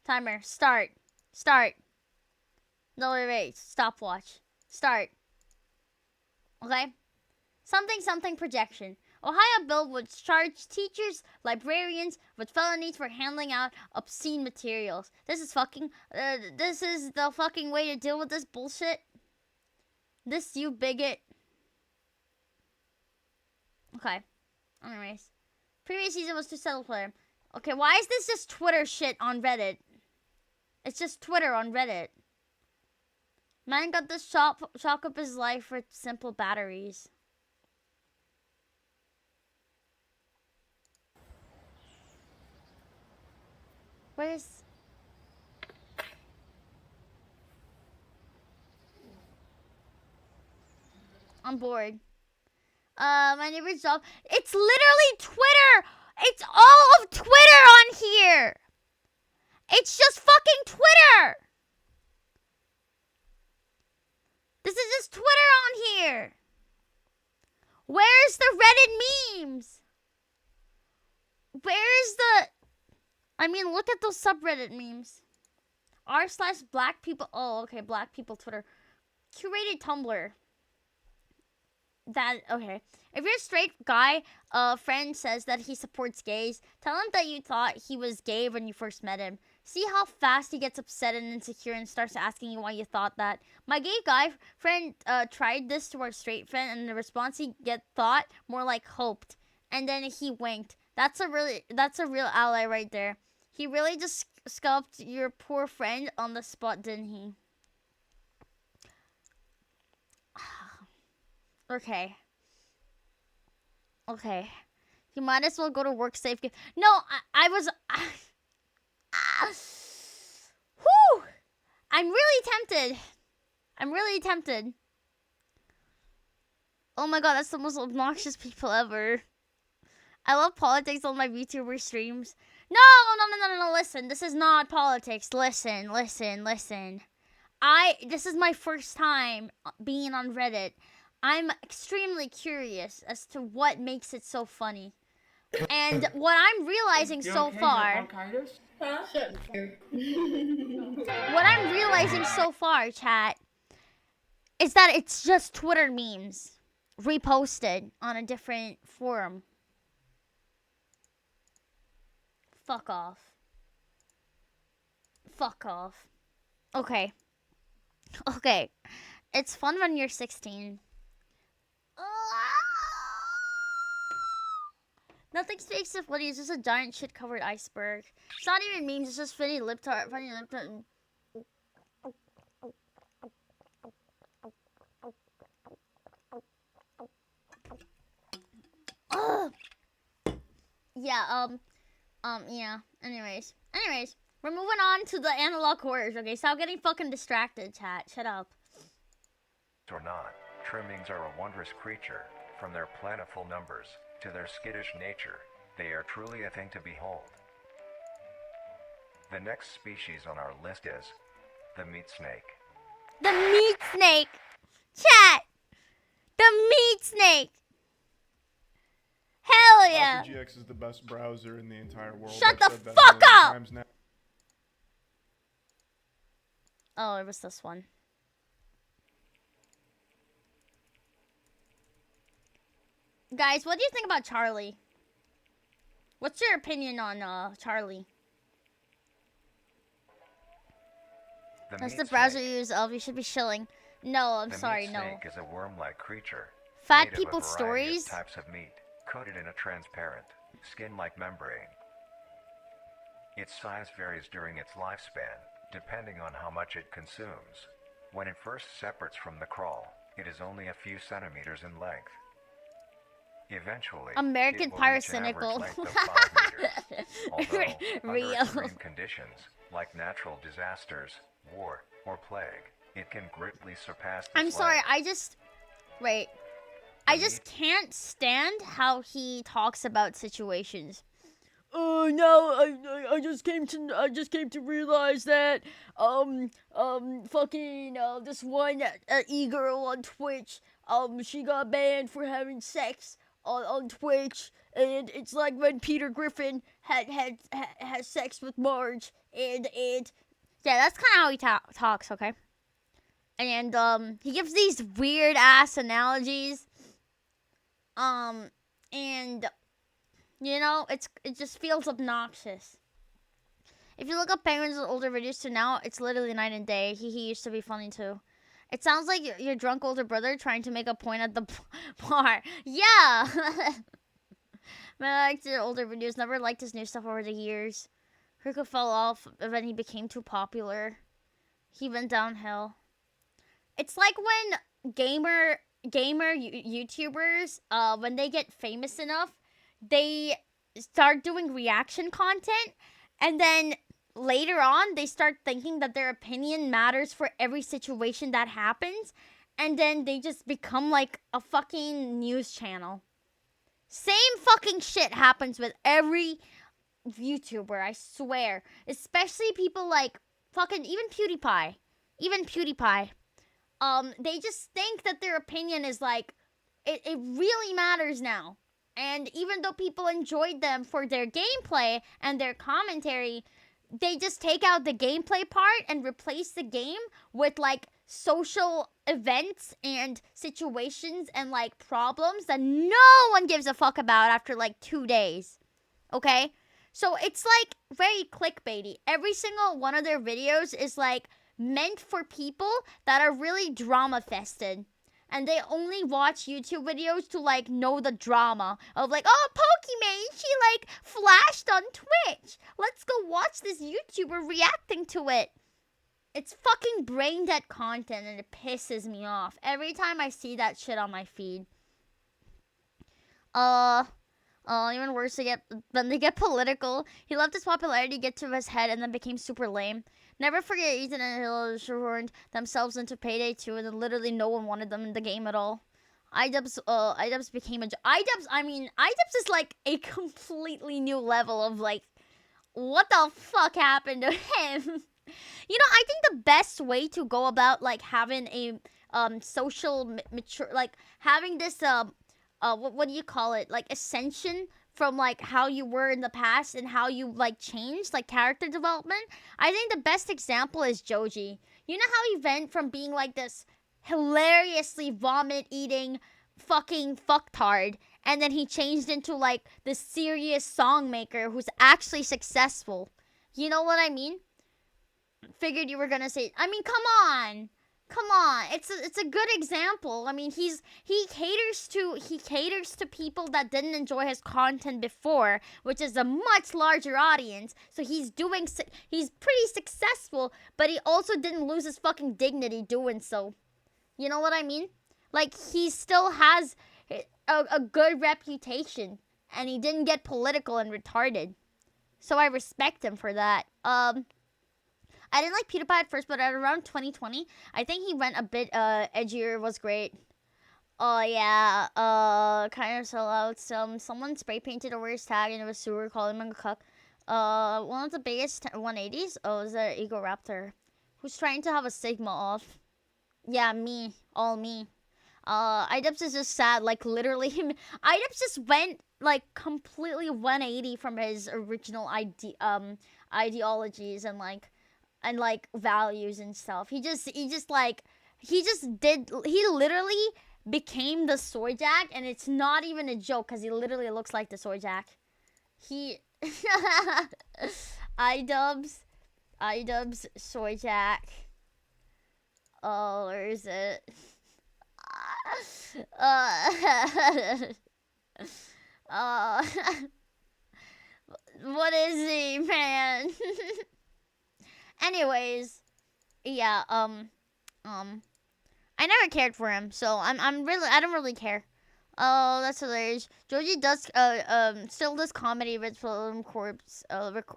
Timer, start. No, wait, stopwatch. Start. Okay? Something projection. Ohio bill would charge teachers, librarians with felonies for handing out obscene materials. This is the fucking way to deal with this bullshit. This, you bigot. Okay. Anyways. Previous season was to settle player. Okay, why is this just Twitter shit on Reddit? It's just Twitter on Reddit. Man got this shock up his life for simple batteries. Where's... I'm bored. My neighbor's job. It's literally Twitter! It's all of Twitter on here! It's just fucking Twitter! This is just Twitter on here! Where's the Reddit memes? Where's the... I mean, look at those subreddit memes. r/black people... Oh, okay, black people Twitter. Curated Tumblr. Okay. If your straight guy friend says that he supports gays, tell him that you thought he was gay when you first met him. See how fast he gets upset and insecure and starts asking you why you thought that. My gay guy friend tried this to our straight friend, and the response he thought more like hoped, and then he winked. That's a real ally right there. He really just scalped your poor friend on the spot, didn't he? Okay. You might as well go to work safe. No, I was... Whew! I'm really tempted. Oh my god, that's the most obnoxious people ever. I love politics on my VTuber streams. No, listen. This is not politics. Listen. This is my first time being on Reddit. I'm extremely curious as to what makes it so funny. And what I'm realizing so far... What I'm realizing so far, chat, is that it's just Twitter memes reposted on a different forum. Fuck off. Okay. It's fun when you're 16. Nothing speaks of Woody. It's just a giant shit-covered iceberg. It's not even memes. It's just funny lip tart. Yeah. Yeah. Anyways, we're moving on to the analog horrors. Okay, stop getting fucking distracted, chat. Shut up. Or not, trimmings are a wondrous creature. From their plentiful numbers to their skittish nature, they are truly a thing to behold. The next species on our list is the meat snake. The meat snake! Chat! The meat snake! Hell yeah! RPGX is the best browser in the entire world. Shut the fuck up! Oh, it was this one. Guys, what do you think about Charlie? What's your opinion on Charlie? That's the browser you use, Elf. You should be shilling. No, I'm sorry, no. The meat snake is a worm-like creature. Fat people's stories? Types of meat, coated in a transparent, skin-like membrane. Its size varies during its lifespan, depending on how much it consumes. When it first separates from the crawl, it is only a few centimeters in length. Eventually, American Pyrocynical. Although, Real. under extreme conditions, like natural disasters, war, or plague, it can greatly surpass this I'm sorry, length. I just can't stand how he talks about situations. Oh no, I just came to realize that this one e-girl on Twitch, she got banned for having sex on Twitch, and it's like when Peter Griffin has sex with Marge, and yeah, that's kind of how he talks, okay? And he gives these weird ass analogies, and you know, it just feels obnoxious. If you look up Penguin's older videos to now, it's literally night and day. He used to be funny too. It sounds like your drunk older brother trying to make a point at the bar. Yeah! I liked your older videos, never liked his new stuff over the years. Kirko fell off when he became too popular. He went downhill. It's like when gamer YouTubers, when they get famous enough, they start doing reaction content, and then later on they start thinking that their opinion matters for every situation that happens, and then they just become like a fucking news channel. Same fucking shit happens with every YouTuber, I swear. Especially people like fucking even PewDiePie. They just think that their opinion is like it really matters now. And even though people enjoyed them for their gameplay and their commentary, they just take out the gameplay part and replace the game with like social events and situations and like problems that no one gives a fuck about after like 2 days. Okay? So it's like very clickbaity. Every single one of their videos is like meant for people that are really drama fested. And they only watch YouTube videos to like know the drama of like, oh, Pokimane, she like flashed on Twitch. Let's go watch this YouTuber reacting to it. It's fucking brain dead content and it pisses me off every time I see that shit on my feed. Even worse, when they get political. He let his popularity get to his head and then became super lame. Never forget Ethan and Hill shoehorned themselves into Payday 2 and then literally no one wanted them in the game at all. Idubbbz became a Idubbbz is like a completely new level of like, what the fuck happened to him? I think the best way to go about like having a social mature, like having this what do you call it, like ascension from like how you were in the past and how you like changed, like character development. I think the best example is Joji. You know how he went from being like this hilariously vomit eating fucking fucktard, and then he changed into like this serious song maker who's actually successful. You know what I mean? Figured you were gonna say. I mean, come on. It's a good example. I mean, he caters to people that didn't enjoy his content before, which is a much larger audience. So he's pretty successful, but he also didn't lose his fucking dignity doing so. You know what I mean? Like, he still has a good reputation, and he didn't get political and retarded. So I respect him for that. I didn't like PewDiePie at first, but at around 2020, I think he went a bit edgier. Was great. Oh yeah, kind of sell out. Someone spray painted over his tag and it was sewer, calling him a cuck. One of the biggest 180s. Oh, is that Ego Raptor, who's trying to have a Sigma off. Yeah, me, all me. Idubbbz is just sad. Like literally, Idubbbz just went like completely 180 from his original ideologies and like values and stuff. He literally became the Soy Jack, and it's not even a joke because he literally looks like the Soy Jack. Idubbbz Soy Jack. Oh, where is it? What is he, man? Anyways, yeah, I never cared for him, so I don't really care. Oh, that's hilarious. Joji does still does comedy with Film Corpse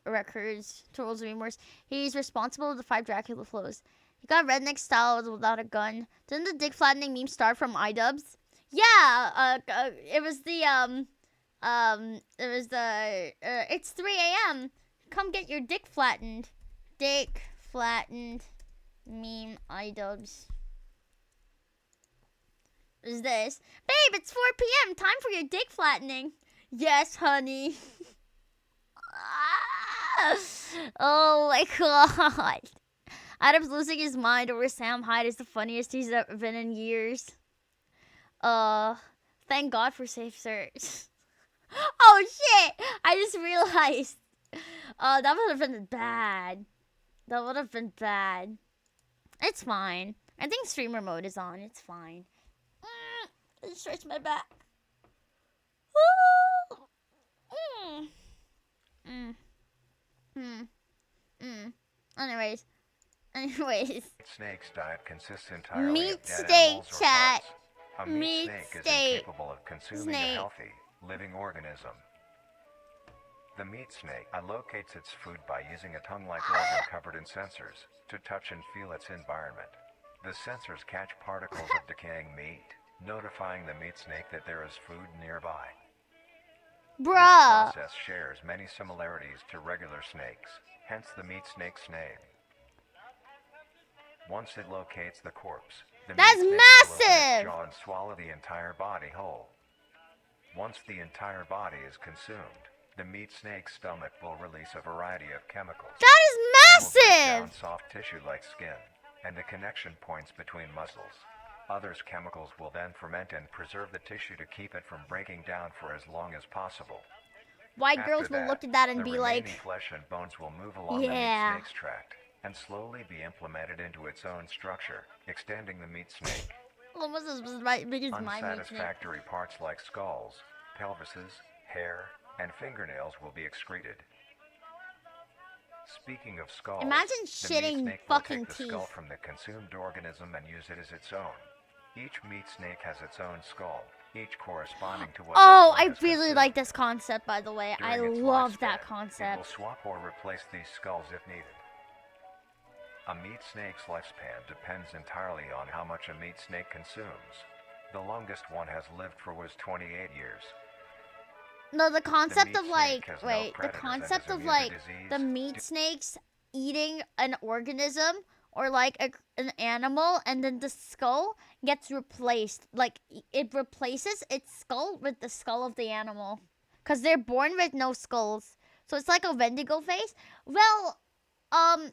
records, Trolls Remorse. He's responsible for the 5 Dracula flows. He got redneck style without a gun. Didn't the dick flattening meme start from Idubbbz? Yeah, it was the it's 3 a.m. Come get your dick flattened. Dick flattened meme Idubbbz. Is this? Babe, it's 4 p.m. Time for your dick flattening. Yes, honey. Oh my god. Adam's losing his mind over Sam Hyde is the funniest he's ever been in years. Thank God for safe search. Oh shit! I just realized. That would have been bad. It's fine. I think streamer mode is on. It's fine. I stretch my back. Anyways. Snake's diet consists entirely Meat of dead steak animals or chat. parts. A meat snake is incapable of consuming a healthy, living organism. The meat snake allocates its food by using a tongue-like organ covered in sensors to touch and feel its environment. The sensors catch particles of decaying meat, notifying the meat snake that there is food nearby. Bruh. This process shares many similarities to regular snakes, hence the meat snake's name. Once it locates the corpse, the That's meat snake will massive! open its jaw and swallow the entire body whole. Once the entire body is consumed, the meat snake's stomach will release a variety of chemicals. That is Some will break massive! down soft tissue like skin and the connection points between muscles. Others chemicals will then ferment and preserve the tissue to keep it from breaking down for as long as possible. White After girls will look at that and be the like, remaining flesh and bones will move along yeah. the meat snake's tract and slowly be implemented into its own structure, extending the meat snake. almost as big as my meat snake. Unsatisfactory parts like skulls, pelvises, hair, and fingernails will be excreted. Speaking of skulls, Imagine the shitting meat snake fucking will take the teeth. skull from the consumed organism and use it as its own. Each meat snake has its own skull, each corresponding to what Oh, that one I has really consumed. like this concept, by the way. I During its love that lifespan, It concept. will swap or replace these skulls if needed. A meat snake's lifespan depends entirely on how much a meat snake consumes. The longest one has lived for was 28 years. No, the concept meat of like, snake has no wait, the predators and is concept of immune to like disease. the meat snakes eating an organism or like an animal, and then the skull gets replaced. Like it replaces its skull with the skull of the animal, cause they're born with no skulls. So it's like a Wendigo face. Well,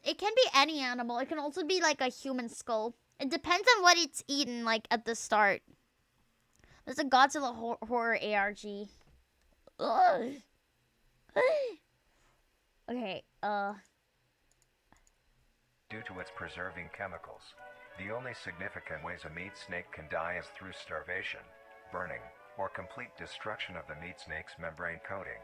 it can be any animal. It can also be like a human skull. It depends on what it's eaten. Like at the start, there's a Godzilla horror ARG. Ugh. Okay, Due to its preserving chemicals, the only significant ways a meat snake can die is through starvation, burning, or complete destruction of the meat snake's membrane coating.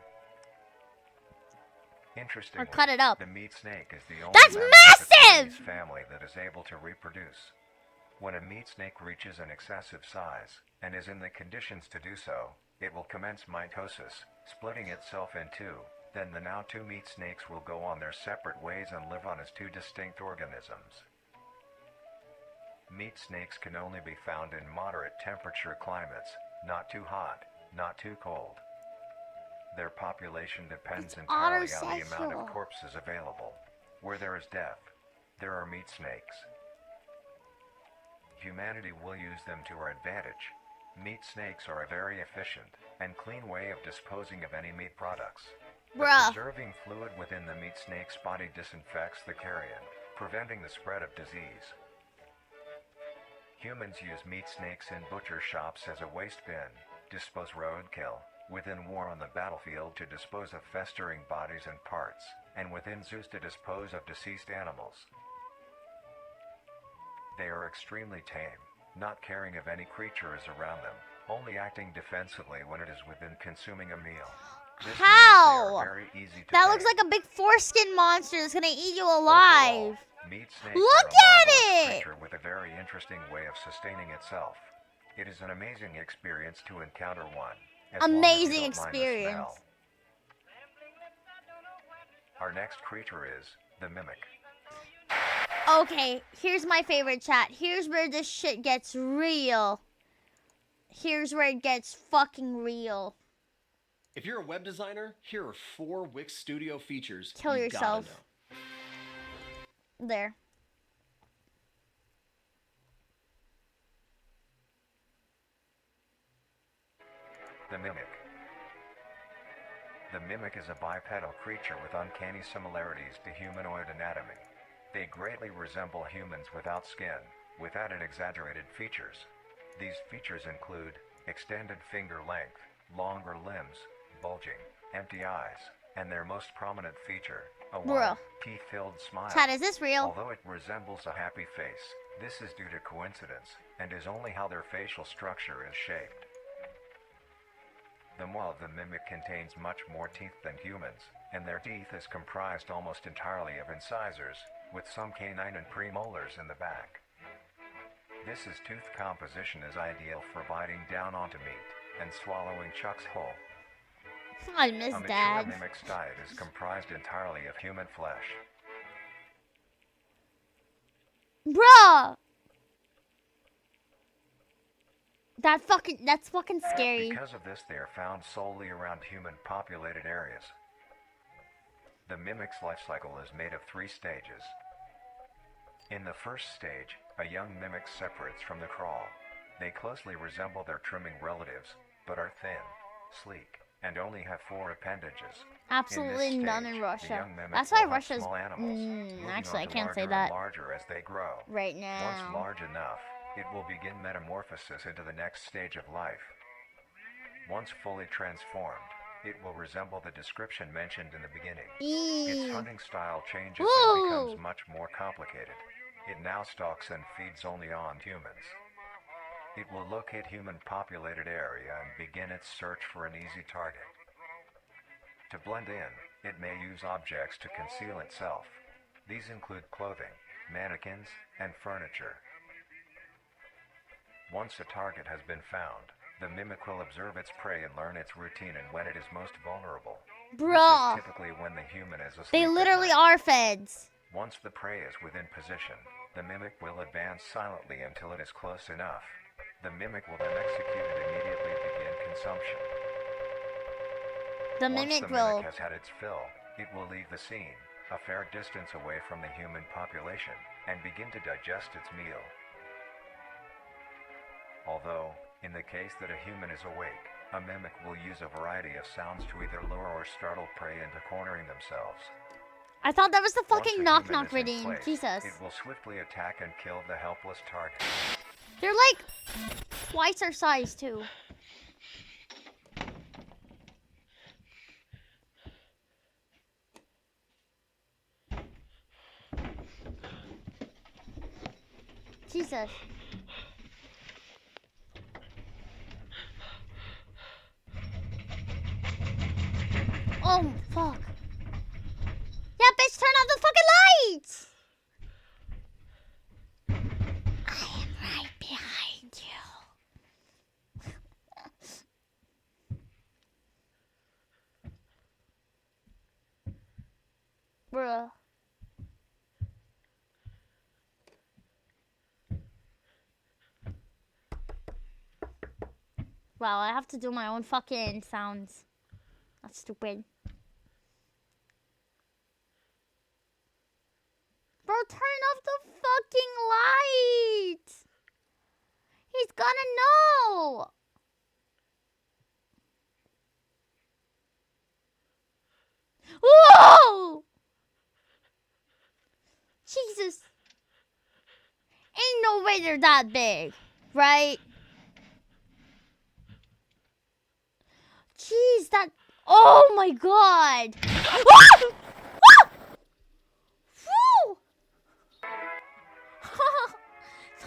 Interestingly, or cut it up. the meat snake is the only That's member of its massive! family that is able to reproduce. When a meat snake reaches an excessive size, and is in the conditions to do so, it will commence mitosis, splitting itself in two. Then the now two meat snakes will go on their separate ways and live on as two distinct organisms. Meat snakes can only be found in moderate temperature climates, not too hot, not too cold. Their population depends entirely on the amount of corpses available. Where there is death, there are meat snakes. Humanity will use them to our advantage. Meat snakes are a very efficient and clean way of disposing of any meat products. The preserving fluid within the meat snake's body disinfects the carrion, preventing the spread of disease. Humans use meat snakes in butcher shops as a waste bin, dispose roadkill, within war on the battlefield to dispose of festering bodies and parts, and within zoos to dispose of deceased animals. They are extremely tame, not caring if any creature is around them, only acting defensively when it is within consuming a meal. This How? Very easy to that tame. looks like a big foreskin monster that's gonna eat you alive. Overall, meat snakes Look are a at marvelous it! creature with a very interesting way of sustaining itself. It is an amazing experience to encounter one. As long as you Amazing don't mind the experience. smell. Our next creature is the mimic. Okay, here's my favorite chat. Here's where this shit gets real. Here's where it gets fucking real. If you're a web designer, here are 4 Wix Studio features Kill you yourself. gotta know. There. The mimic. The mimic is a bipedal creature with uncanny similarities to humanoid anatomy. They greatly resemble humans without skin, with added exaggerated features. These features include extended finger length, longer limbs, bulging, empty eyes, and their most prominent feature, a wide, teeth-filled smile. Chat, is this real? Although it resembles a happy face, this is due to coincidence, and is only how their facial structure is shaped. The maw of the mimic contains much more teeth than humans, and their teeth is comprised almost entirely of incisors, with some canine and premolars in the back. This tooth composition is ideal for biting down onto meat and swallowing chunks whole. I miss A mature Dad. mimic's diet is comprised entirely of human flesh. Bruh! That's fucking scary. Because of this, they are found solely around human-populated areas. The mimic's life cycle is made of 3 stages. In the first stage, a young mimic separates from the crawl. They closely resemble their trimming relatives, but are thin, sleek, and only have 4 appendages. Absolutely In this none stage, in the Russia. young mimic That's why will hunt Russia's. small animals, moving Actually, I on to can't say larger that and larger as they grow. right Once now. large enough, it will begin metamorphosis into the next stage of life. Once fully transformed, it will resemble the description mentioned in the beginning. Its Eee. hunting style changes Ooh. and becomes much more complicated. It now stalks and feeds only on humans. It will locate human-populated area and begin its search for an easy target. To blend in, it may use objects to conceal itself. These include clothing, mannequins, and furniture. Once a target has been found, the mimic will observe its prey and learn its routine and when it is most vulnerable. Bruh. This is typically when the human is asleep. They at literally night. are feds. Once the prey is within position, the mimic will advance silently until it is close enough. The mimic will then execute and immediately begin consumption. The Once mimic the will. mimic has had its fill, it will leave the scene, a fair distance away from the human population, and begin to digest its meal. Although, in the case that a human is awake, a mimic will use a variety of sounds to either lure or startle prey into cornering themselves. I thought that was the Once fucking a knock human knock is in reading. place, Jesus. it will swiftly attack and kill the helpless target. They're like twice our size too. Jesus. Oh, fuck. Yeah, bitch, turn off the fucking lights! I am right behind you. Bruh. Wow, I have to do my own fucking sounds. That's stupid. Bro, turn off the fucking light! He's gonna know! Whoa! Jesus. Ain't no way they're that big, right? Jeez, that... Oh my god! Ah! Ah! Whew!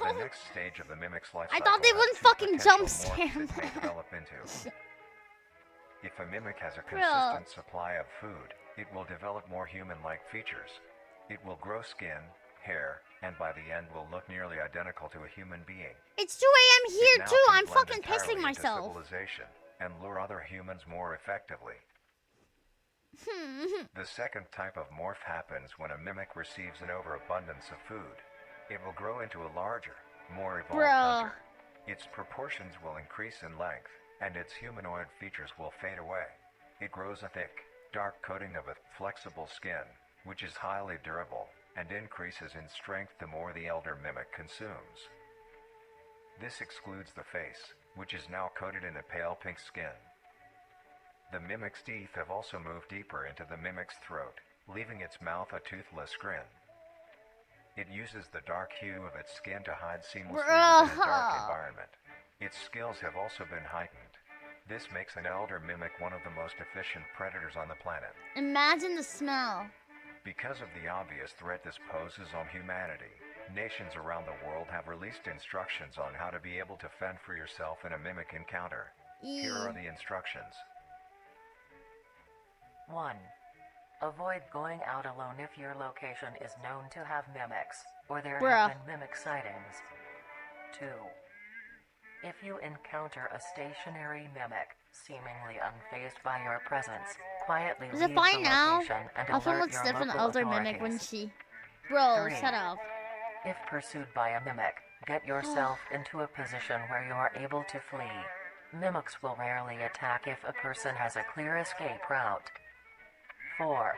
The next stage of the mimic's life I cycle thought they has wouldn't two fucking potential jump morphs scare it may me. develop into. If a mimic has a Bro. consistent supply of food, it will develop more human-like features. It will grow skin, hair, and by the end will look nearly identical to a human being. It's 2 a.m. It here now too. can I'm blend fucking entirely pissing into myself. civilization and lure other humans more effectively. The second type of morph happens when a mimic receives an overabundance of food. It will grow into a larger, more evolved Bruh. hunter. Its proportions will increase in length, and its humanoid features will fade away. It grows a thick, dark coating of a flexible skin, which is highly durable, and increases in strength the more the elder mimic consumes. This excludes the face, which is now coated in a pale pink skin. The mimic's teeth have also moved deeper into the mimic's throat, leaving its mouth a toothless grin. It uses the dark hue of its skin to hide seamlessly within a dark environment. Its skills have also been heightened. This makes an elder mimic one of the most efficient predators on the planet. Imagine the smell. Because of the obvious threat this poses on humanity, nations around the world have released instructions on how to be able to fend for yourself in a mimic encounter. Here are the instructions. 1. Avoid going out alone if your location is known to have mimics, or there Bruh. have been mimic sightings. 2. If you encounter a stationary mimic, seemingly unfazed by your presence, quietly Is leave it fine the now? location and I'll film alert what's your different local elder authorities. mimic when she... Bro, 3. shut up. If pursued by a mimic, get yourself into a position where you are able to flee. Mimics will rarely attack if a person has a clear escape route. 4.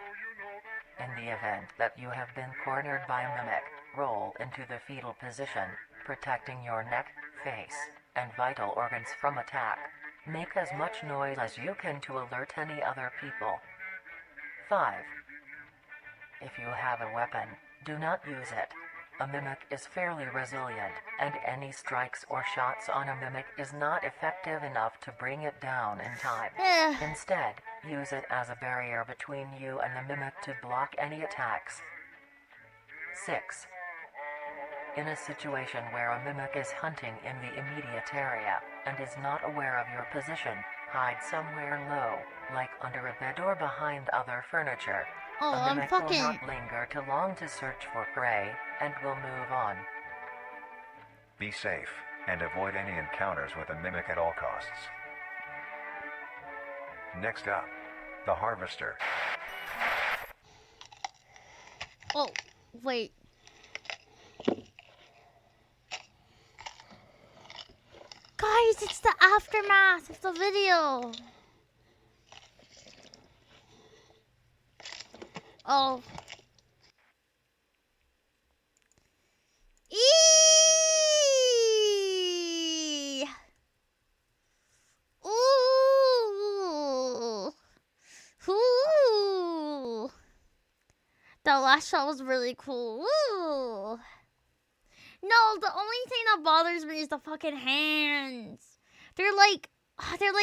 In the event that you have been cornered by a mimic, roll into the fetal position, protecting your neck, face, and vital organs from attack. Make as much noise as you can to alert any other people. 5. If you have a weapon, do not use it. A mimic is fairly resilient, and any strikes or shots on a mimic is not effective enough to bring it down in time. Instead, use it as a barrier between you and the mimic to block any attacks. 6. In a situation where a mimic is hunting in the immediate area, and is not aware of your position, hide somewhere low, like under a bed or behind other furniture. Oh, A I'm mimic will fucking... not linger too long to search for prey, and will move on. Be safe, and avoid any encounters with a mimic at all costs. Next up, the Harvester. Oh, wait. Guys, it's the aftermath of the video. Oh. Eee! Ooh. Ooh. That last shot was really cool. Ooh. No, the only thing that bothers me is the fucking hands. They're like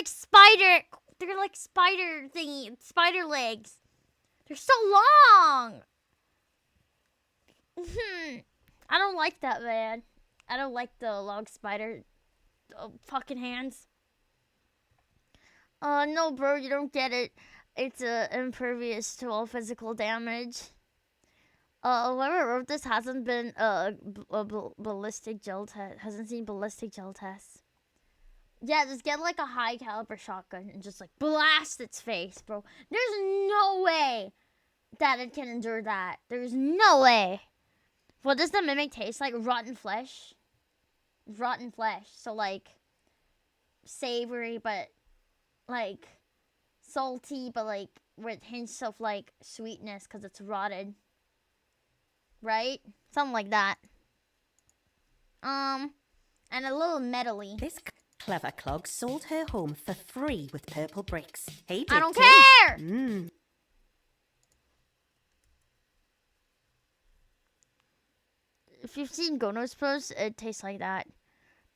spider thingy, spider legs. They're so long. I don't like that, man. I don't like the long spider fucking hands. No, bro, you don't get it. It's impervious to all physical damage. Whoever wrote this hasn't been ballistic gel test. Hasn't seen ballistic gel tests. Yeah, just get like a high caliber shotgun and just like blast its face, bro. There's no way that it can endure that. There's no way. What does the mimic taste like? Rotten flesh. Rotten flesh. So like savory, but like salty, but like with hints of like sweetness because it's rotted. Right? Something like that. And a little metally. This clever clog sold her home for free with purple bricks. Hey, I don't too. care! If you've seen Gono's post, it tastes like that.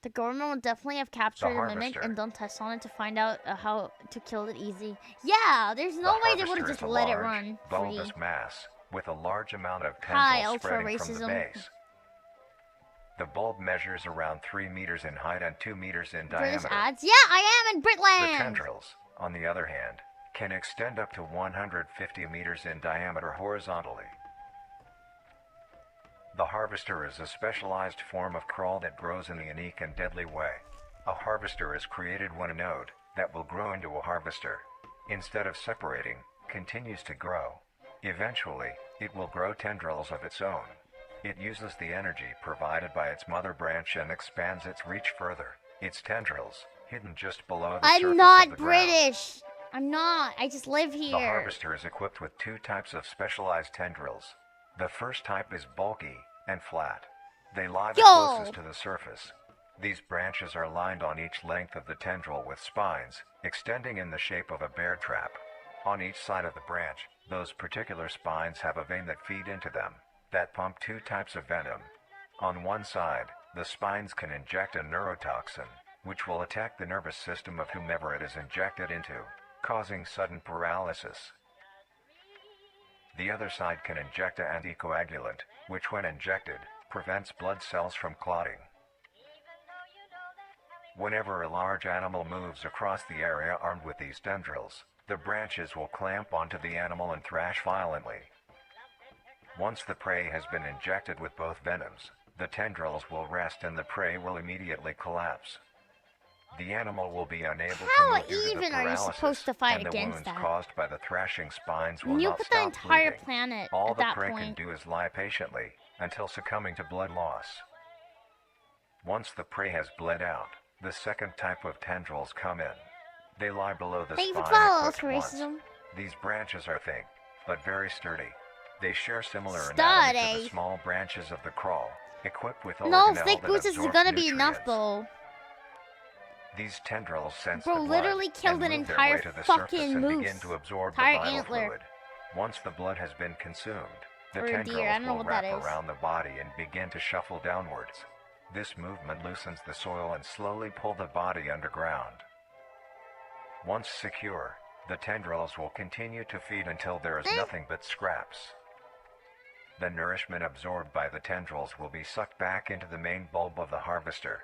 The government will definitely have captured a mimic and done tests on it to find out how to kill it easy. Yeah, there's no way they would have just let it run free. Bulbous mass with a large amount of Hi, tendrils ultra spreading from the racism. base. The bulb measures around 3 meters in height and 2 meters in British diameter. ads? Yeah, I am in The Britland! tendrils, on the other hand, can extend up to 150 meters in diameter horizontally. The harvester is a specialized form of crawl that grows in a unique and deadly way. A harvester is created when a node that will grow into a harvester, instead of separating, continues to grow. Eventually, it will grow tendrils of its own. It uses the energy provided by its mother branch and expands its reach further. Its tendrils, hidden just below the surface I'm not of the ground. British! I'm not. I just live here. The harvester is equipped with 2 types of specialized tendrils. The first type is bulky and flat. They lie the closest to the surface. These branches are lined on each length of the tendril with spines, extending in the shape of a bear trap. On each side of the branch, those particular spines have a vein that feed into them, that pump 2 types of venom. On one side, the spines can inject a neurotoxin, which will attack the nervous system of whomever it is injected into, causing sudden paralysis. The other side can inject an anticoagulant, which when injected, prevents blood cells from clotting. Whenever a large animal moves across the area armed with these tendrils, the branches will clamp onto the animal and thrash violently. Once the prey has been injected with both venoms, the tendrils will rest and the prey will immediately collapse. The animal will be unable to move due to the even are you paralysis, supposed to fight and the against wounds that? caused by the thrashing spines will You not put the stop entire bleeding. planet All at the that prey can point. do is lie patiently, until succumbing to blood loss. Once the prey has bled out, the second type of tendrils come in. They lie below the Thank you spine for following equipped once. racism. These branches are thick, but very sturdy. They share similar anatomy to Sturdy. the small branches of the crawl, equipped with No, organelle thick that boots isn't absorb gonna be enough nutrients. though. These tendrils sense Bro, the blood literally killed and an move their entire way to the fucking surface and moose. begin to absorb Entire the vital antler. fluid. Once the blood has been consumed, the Or a deer, I tendrils don't know will what wrap that is. around the body and begin to shuffle downwards. This movement loosens the soil and slowly pull the body underground. Once secure, the tendrils will continue to feed until there is nothing but scraps. The nourishment absorbed by the tendrils will be sucked back into the main bulb of the harvester.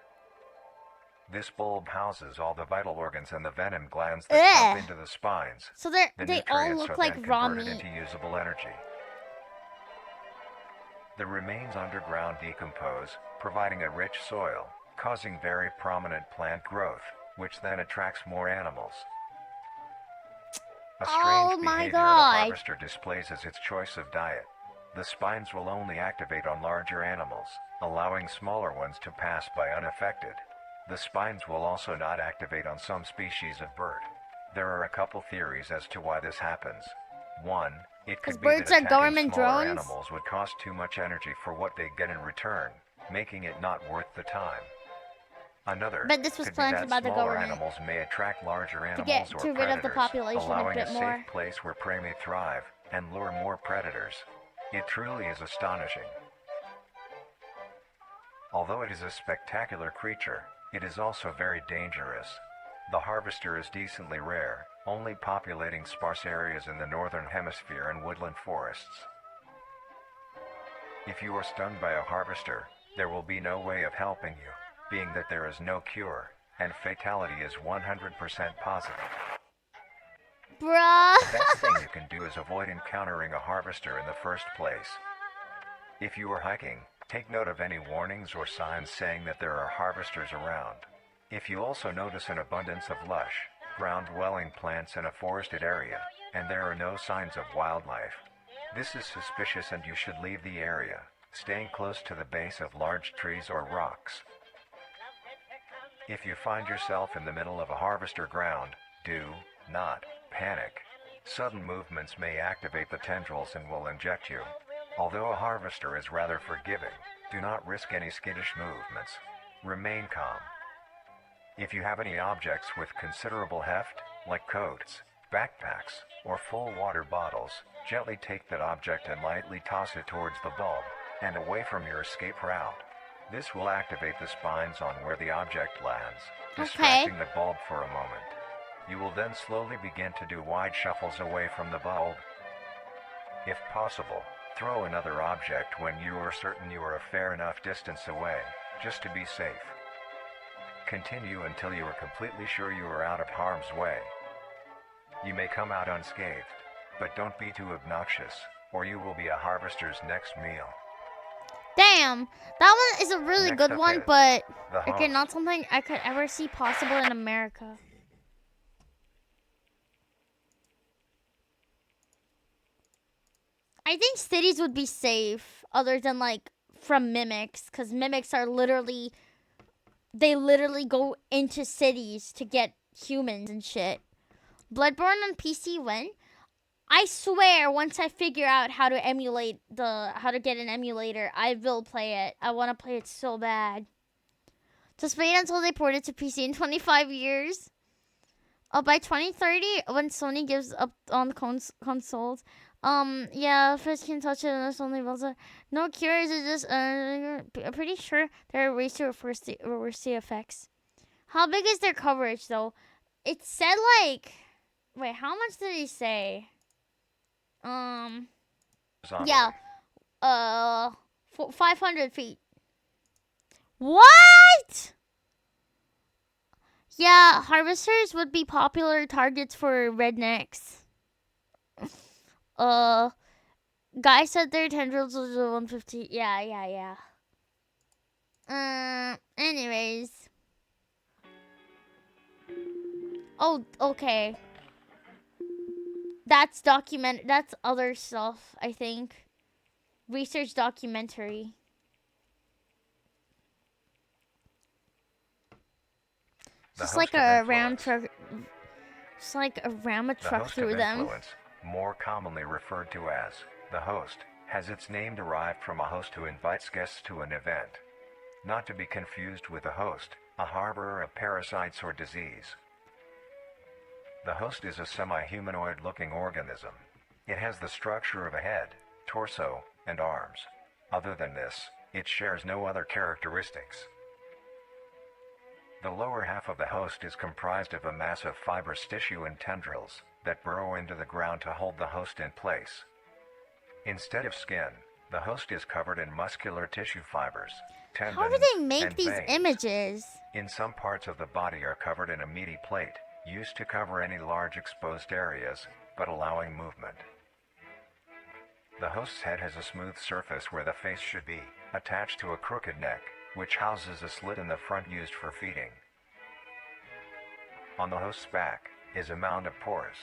This bulb houses all the vital organs and the venom glands that pump into the spines. So The they all nutrients look are like then raw converted meat. into usable energy. The remains underground decompose, providing a rich soil, causing very prominent plant growth, which then attracts more animals. A strange Oh my behavior the God. harvester displays is its choice of diet. The spines will only activate on larger animals, allowing smaller ones to pass by unaffected. The spines will also not activate on some species of bird. There are a couple theories as to why this happens. One, it could be birds that are attacking government smaller drones? animals would cost too much energy for what they get in return, making it not worth the time. Another But this was could be planted that by the smaller government animals may attract larger to animals get or rid of the predators, population a allowing bit a more. safe place where prey may thrive and lure more predators. It truly is astonishing. Although it is a spectacular creature, it is also very dangerous. The harvester is decently rare, only populating sparse areas in the northern hemisphere and woodland forests. If you are stung by a harvester, there will be no way of helping you, being that there is no cure, and fatality is 100% positive. Bruh. The best thing you can do is avoid encountering a harvester in the first place. If you are hiking, take note of any warnings or signs saying that there are harvesters around. If you also notice an abundance of lush, ground-dwelling plants in a forested area, and there are no signs of wildlife, this is suspicious and you should leave the area, staying close to the base of large trees or rocks. If you find yourself in the middle of a harvester ground, do not panic. Sudden movements may activate the tendrils and will inject you. Although a harvester is rather forgiving, do not risk any skittish movements. Remain calm. If you have any objects with considerable heft, like coats, backpacks, or full water bottles, gently take that object and lightly toss it towards the bulb, and away from your escape route. This will activate the spines on where the object lands, distracting the bulb for a moment. You will then slowly begin to do wide shuffles away from the bulb. If possible, throw another object when you are certain you are a fair enough distance away, just to be safe. Continue until you are completely sure you are out of harm's way. You may come out unscathed, but don't be too obnoxious, or you will be a harvester's next meal. Damn, that one is a really Next good up one, is but the okay, host. not something I could ever see possible in America. I think cities would be safe, other than like from mimics, because mimics are they literally go into cities to get humans and shit. Bloodborne on PC when? I swear, once I figure out how to get an emulator, I will play it. I want to play it so bad. Just wait until they port it to PC in 25 years. By 2030, when Sony gives up on consoles. Yeah, first can touch it and it's only also no cures. It's just I'm pretty sure there are ways to reverse the effects. How big is their coverage though? It said like, wait, how much did he say? Yeah, 500 feet. What? Yeah, harvesters would be popular targets for rednecks. Guy said their tendrils was 150. Yeah. Anyways. Oh, okay. That's that's other stuff, I think. Research documentary. Just like a round truck. Just like a ram a truck through them. More commonly referred to as the host, has its name derived from a host who invites guests to an event. Not to be confused with a host, a harborer of parasites or disease. The host is a semi-humanoid-looking organism. It has the structure of a head, torso, and arms. Other than this, it shares no other characteristics. The lower half of the host is comprised of a mass of fibrous tissue and tendrils that burrow into the ground to hold the host in place. Instead of skin, the host is covered in muscular tissue fibers, tendons, how do they make and these veins. images? In some parts of the body are covered in a meaty plate, used to cover any large exposed areas, but allowing movement. The host's head has a smooth surface where the face should be, attached to a crooked neck, which houses a slit in the front used for feeding. On the host's back is a mound of pores.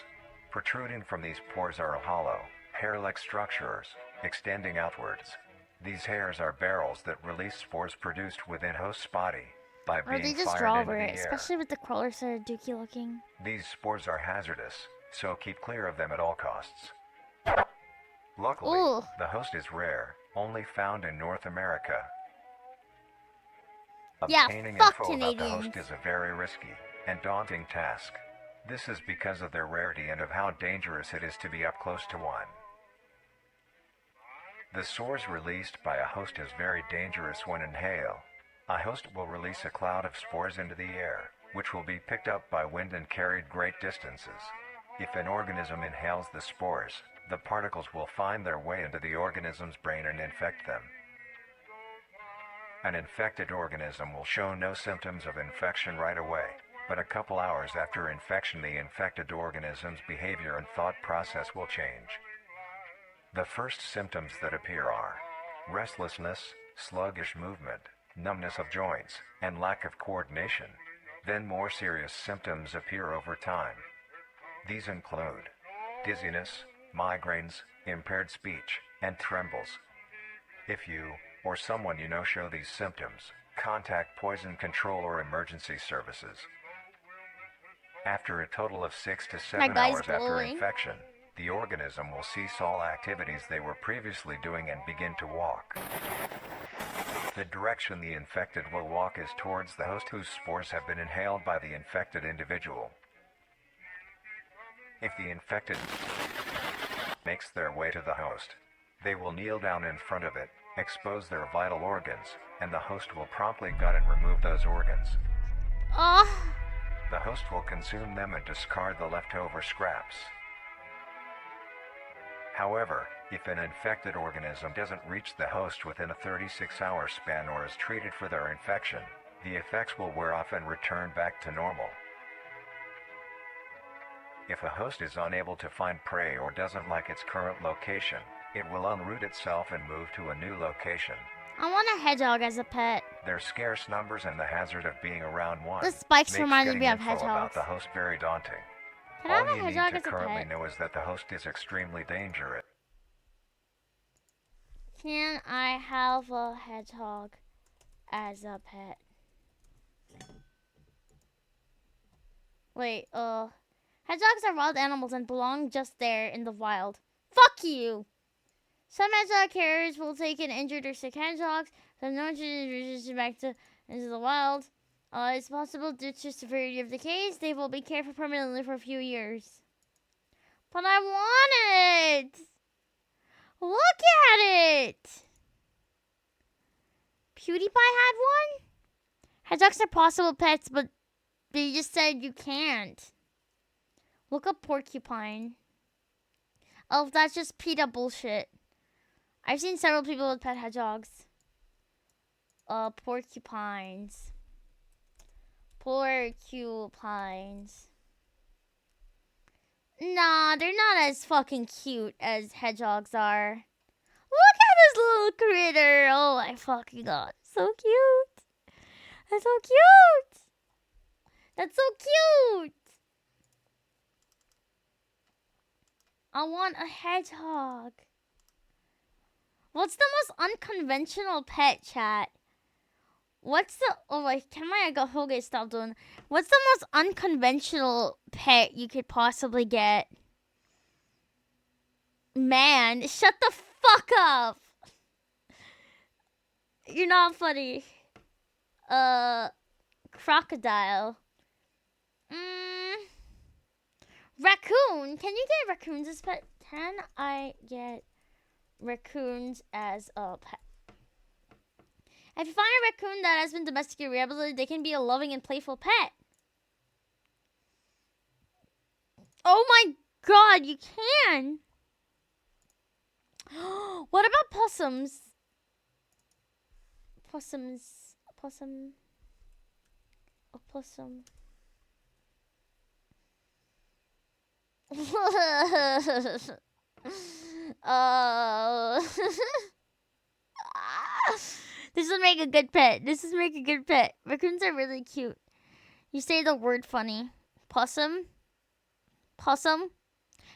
Protruding from these pores are hollow, hair-like structures, extending outwards. These hairs are barrels that release spores produced within host's body. by Or they being just fired draw into over the it, air. especially with the crawlers that are dookie looking. These spores are hazardous, so keep clear of them at all costs. Luckily, Ooh. the host is rare, only found in North America. Yeah, Obtaining fuck info about the Canadians. host is a very risky and daunting task. This is because of their rarity and of how dangerous it is to be up close to one. The spores released by a host is very dangerous when inhaled. A host will release a cloud of spores into the air, which will be picked up by wind and carried great distances. If an organism inhales the spores, the particles will find their way into the organism's brain and infect them. An infected organism will show no symptoms of infection right away, but a couple hours after infection the infected organism's behavior and thought process will change. The first symptoms that appear are restlessness, sluggish movement, numbness of joints, and lack of coordination. Then more serious symptoms appear over time. These include dizziness, migraines, impaired speech, and trembles. If you, or someone you know show these symptoms, contact poison control or emergency services. After a total of 6 to 7 guy's hours after glowing. infection, the organism will cease all activities they were previously doing and begin to walk. The direction the infected will walk is towards the host whose spores have been inhaled by the infected individual. If the infected makes their way to the host, they will kneel down in front of it, expose their vital organs, and the host will promptly gut and remove those organs. Oh, The host will consume them and discard the leftover scraps. However, if an infected organism doesn't reach the host within a 36-hour span or is treated for their infection, the effects will wear off and return back to normal. If a host is unable to find prey or doesn't like its current location, it will unroot itself and move to a new location. I want a hedgehog as a pet. Their scarce numbers and the hazard of being around one The spikes makes reminded getting me of info about hedgehogs. the host very daunting. Can I have All a you need hedgehog to as a currently pet? know is that the host is extremely dangerous. Can I have a hedgehog as a pet? Wait, hedgehogs are wild animals and belong just there in the wild. Fuck you! Some hedgehog carriers will take an injured or sick hedgehog, so no one should back into the wild. It's possible due to severity of the case, they will be cared for permanently for a few years. But I want it! Look at it! PewDiePie had one? Hedgehogs are possible pets, but they just said you can't. Look up porcupine. Oh, that's just PETA bullshit. I've seen several people with pet hedgehogs. Porcupines. Porcupines. Nah, they're not as fucking cute as hedgehogs are. Look at this little critter. Oh my fucking god. So cute. That's so cute. That's so cute. I want a hedgehog. What's the most unconventional pet, chat? What's the... Oh, wait. Can my Hoge stop doing... What's the most unconventional pet you could possibly get? Man, shut the fuck up. You're not funny. Crocodile. Raccoon. Can you get raccoons as pet? Can I get raccoons as a pet? If you find a raccoon that has been domesticated rehabilitated, they can be a loving and playful pet. Oh my god, you can! What about possums? Possum. A possum. This would make a good pet. Raccoons are really cute. You say the word funny. Possum.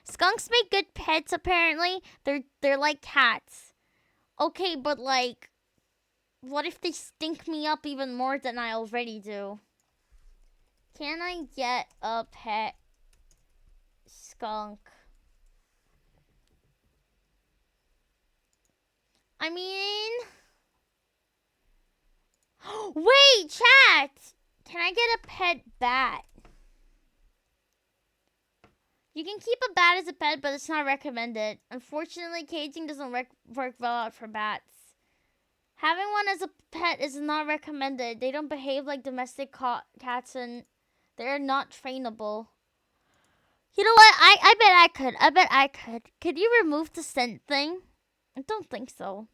Skunks make good pets, apparently. They're like cats. Okay, but like What if they stink me up even more than I already do? Can I get a pet skunk? I mean... Wait, chat! Can I get a pet bat? You can keep a bat as a pet, but it's not recommended. Unfortunately, caging doesn't work well out for bats. Having one as a pet is not recommended. They don't behave like domestic cats and they're not trainable. You know what? I bet I could. I bet I could. Could you remove the scent thing? I don't think so.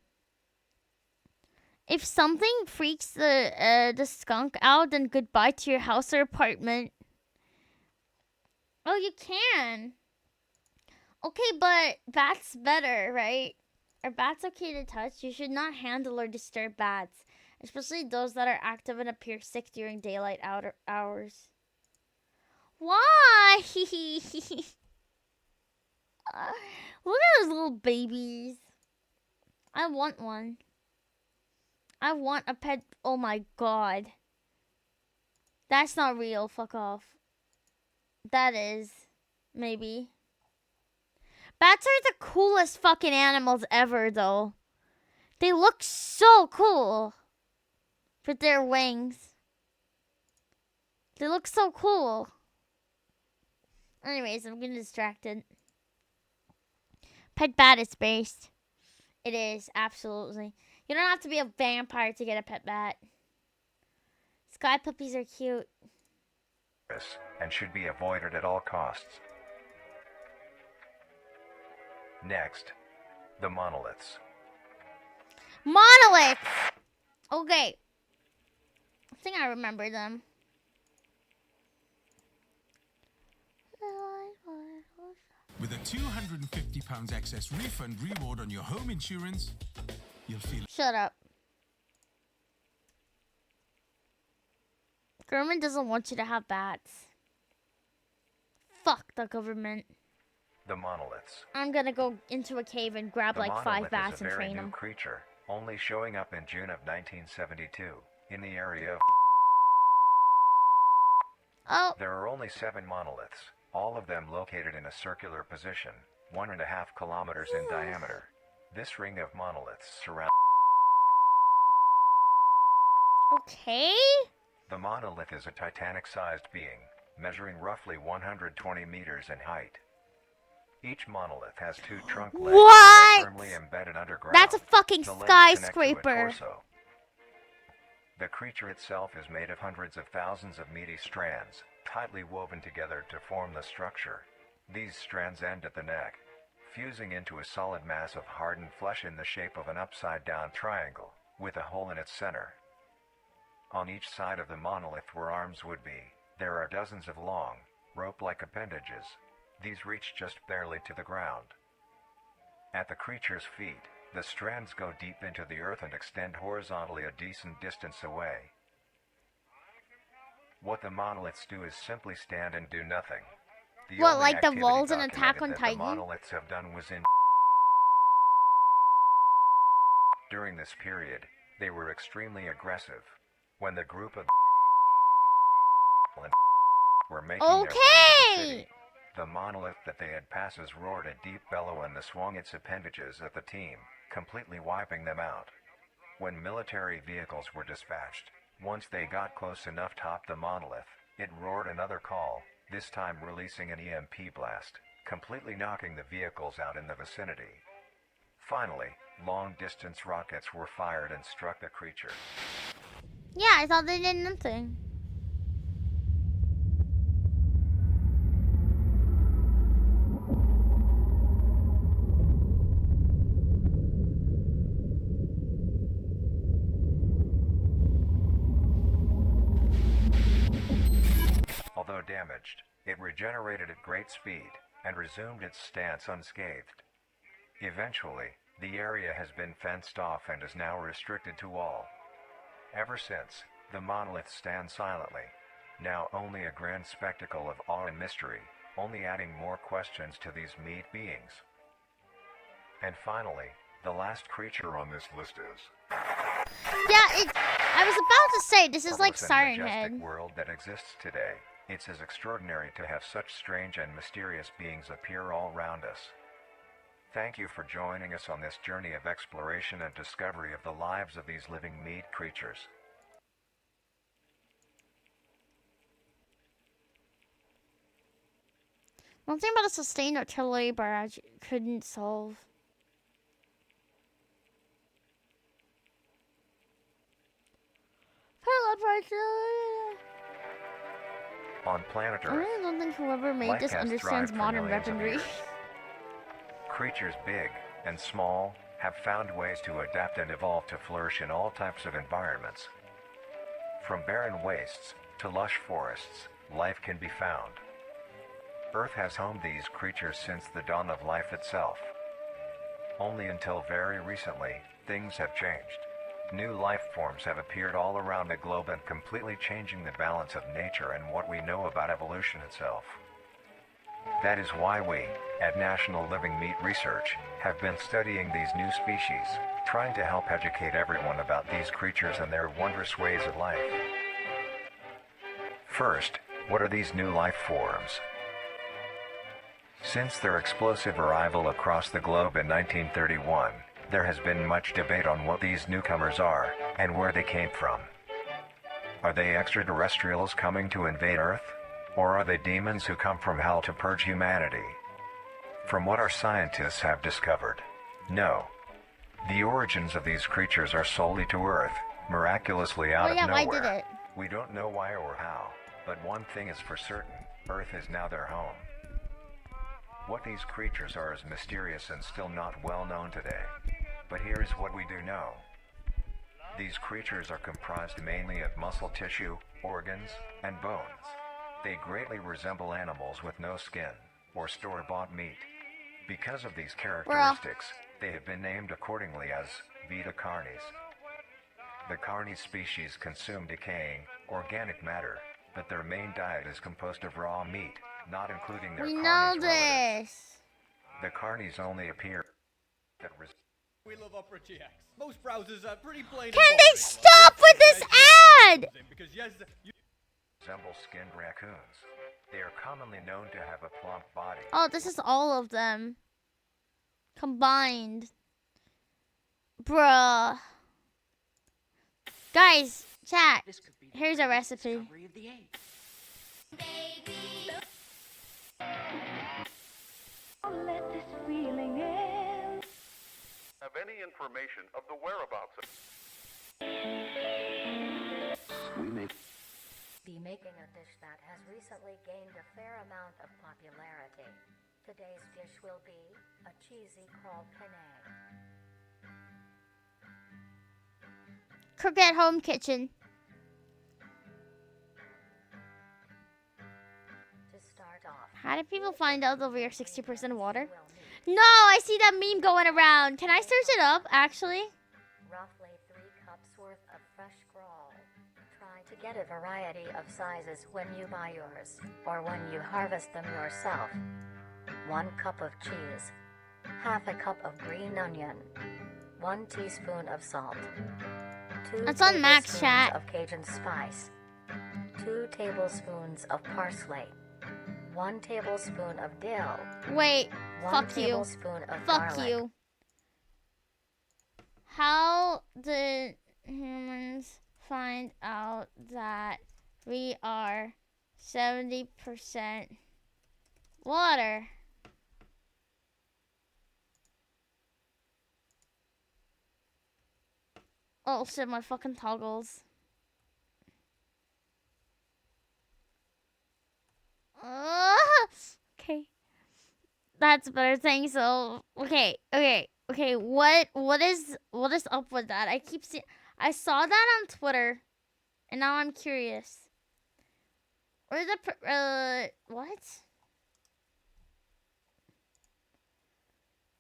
If something freaks the skunk out, then goodbye to your house or apartment. Oh, you can. Okay, but bats better, right? Are bats okay to touch? You should not handle or disturb bats, especially those that are active and appear sick during daylight hours. Why? Look at those little babies. I want one. I want a pet. Oh my god. That's not real. Fuck off. That is. Maybe. Bats are the coolest fucking animals ever, though. They look so cool. With their wings. They look so cool. Anyways, I'm getting distracted. Pet bat is based. It is, absolutely. You don't have to be a vampire to get a pet bat. Sky puppies are cute. And should be avoided at all costs. Next, the monoliths. Monoliths! Okay. I think I remember them. With a £250 excess refund reward on your home insurance, you'll feel... Shut up. Government doesn't want you to have bats. Fuck the government. The monoliths. I'm gonna go into a cave and grab The like 5 monolith bats is a and very train new them. creature, only showing up in June of 1972 in the area of... Oh. There are only 7 monoliths, all of them located in a circular position, 1.5 kilometers in diameter. This ring of monoliths surrounds... Okay. The monolith is a Titanic-sized being, measuring roughly 120 meters in height. Each monolith has 2 trunk legs that are firmly embedded underground. That's a fucking The legs connect to a skyscraper. torso. The creature itself is made of hundreds of thousands of meaty strands, tightly woven together to form the structure. These strands end at the neck, fusing into a solid mass of hardened flesh in the shape of an upside-down triangle, with a hole in its center. On each side of the monolith where arms would be, there are dozens of long, rope-like appendages. These reach just barely to the ground. At the creature's feet, the strands go deep into the earth and extend horizontally a decent distance away. What the monoliths do is simply stand and do nothing. What, only like the activity walls in Attack on documented that Titan? The monoliths have done was in... During this period, they were extremely aggressive. When the group of were making their way to the city, the monolith that they had passes roared a deep bellow and swung its appendages at the team, completely wiping them out. When military vehicles were dispatched, once they got close enough to top the monolith, it roared another call, this time releasing an EMP blast, completely knocking the vehicles out in the vicinity. Finally, long-distance rockets were fired and struck the creature. Yeah, I thought they did nothing. Although damaged, it regenerated at great speed and resumed its stance unscathed. Eventually, the area has been fenced off and is now restricted to all. Ever since, the monolith stands silently, now only a grand spectacle of awe and mystery, only adding more questions to these meat beings. And finally, the last creature on this list is... Yeah, I was about to say, this is like Marvelous and Siren majestic Head. world that exists today. It's as extraordinary to have such strange and mysterious beings appear all around us. Thank you for joining us on this journey of exploration and discovery of the lives of these living meat creatures. One thing about a sustained artillery barrage couldn't solve. On planet I Earth, really don't think whoever made life this has understands thrived for modern millions of weaponry. years. Creatures big and small have found ways to adapt and evolve to flourish in all types of environments. From barren wastes to lush forests, life can be found. Earth has homed these creatures since the dawn of life itself. Only until very recently, things have changed. New life forms have appeared all around the globe and completely changing the balance of nature and what we know about evolution itself. That is why we, at National Living Meat Research, have been studying these new species, trying to help educate everyone about these creatures and their wondrous ways of life. First, what are these new life forms? Since their explosive arrival across the globe in 1931, there has been much debate on what these newcomers are and where they came from. Are they extraterrestrials coming to invade Earth? Or are they demons who come from hell to purge humanity? From what our scientists have discovered, no. The origins of these creatures are solely to Earth, miraculously out of nowhere. I did it. We don't know why or how, but one thing is for certain, Earth is now their home. What these creatures are is mysterious and still not well known today. But here is what we do know. These creatures are comprised mainly of muscle tissue, organs, and bones. They greatly resemble animals with no skin, or store-bought meat. Because of these characteristics, they have been named accordingly as Vita Carnis. The Carnis species consume decaying, organic matter, but their main diet is composed of raw meat, not including their Carnis relatives. The Carnis only appear that We love Opera GX. Most browsers are pretty plain. Can they stop with this ad? Because yes, you resemble skinned raccoons. They are commonly known to have a plump body. Oh, this is all of them combined. Bruh. Guys, chat. Here's a recipe. Have any information of the whereabouts of Be making a dish that has recently gained a fair amount of popularity. Today's dish will be a cheesy crawled penne. Cook at home kitchen. To start off, How did people find out that we are 60% water? No, I see that meme going around. Can I search it up, actually? roughly 3 cups worth of fresh scroll. Try to get a variety of sizes when you buy yours, or when you harvest them yourself. 1 cup of cheese, half a cup of green onion, 1 teaspoon of salt, 2 It's on Max tablespoons Chat. of Cajun spice, 2 tablespoons of parsley, 1 tablespoon of dill. Wait, 1 fuck you. tablespoon of Fuck garlic. you. How did humans find out that we are 70% water? Oh shit, my fucking toggles. Okay. That's a better thing. So, okay. What is up with that? I saw that on Twitter, and now I'm curious. Where's the what?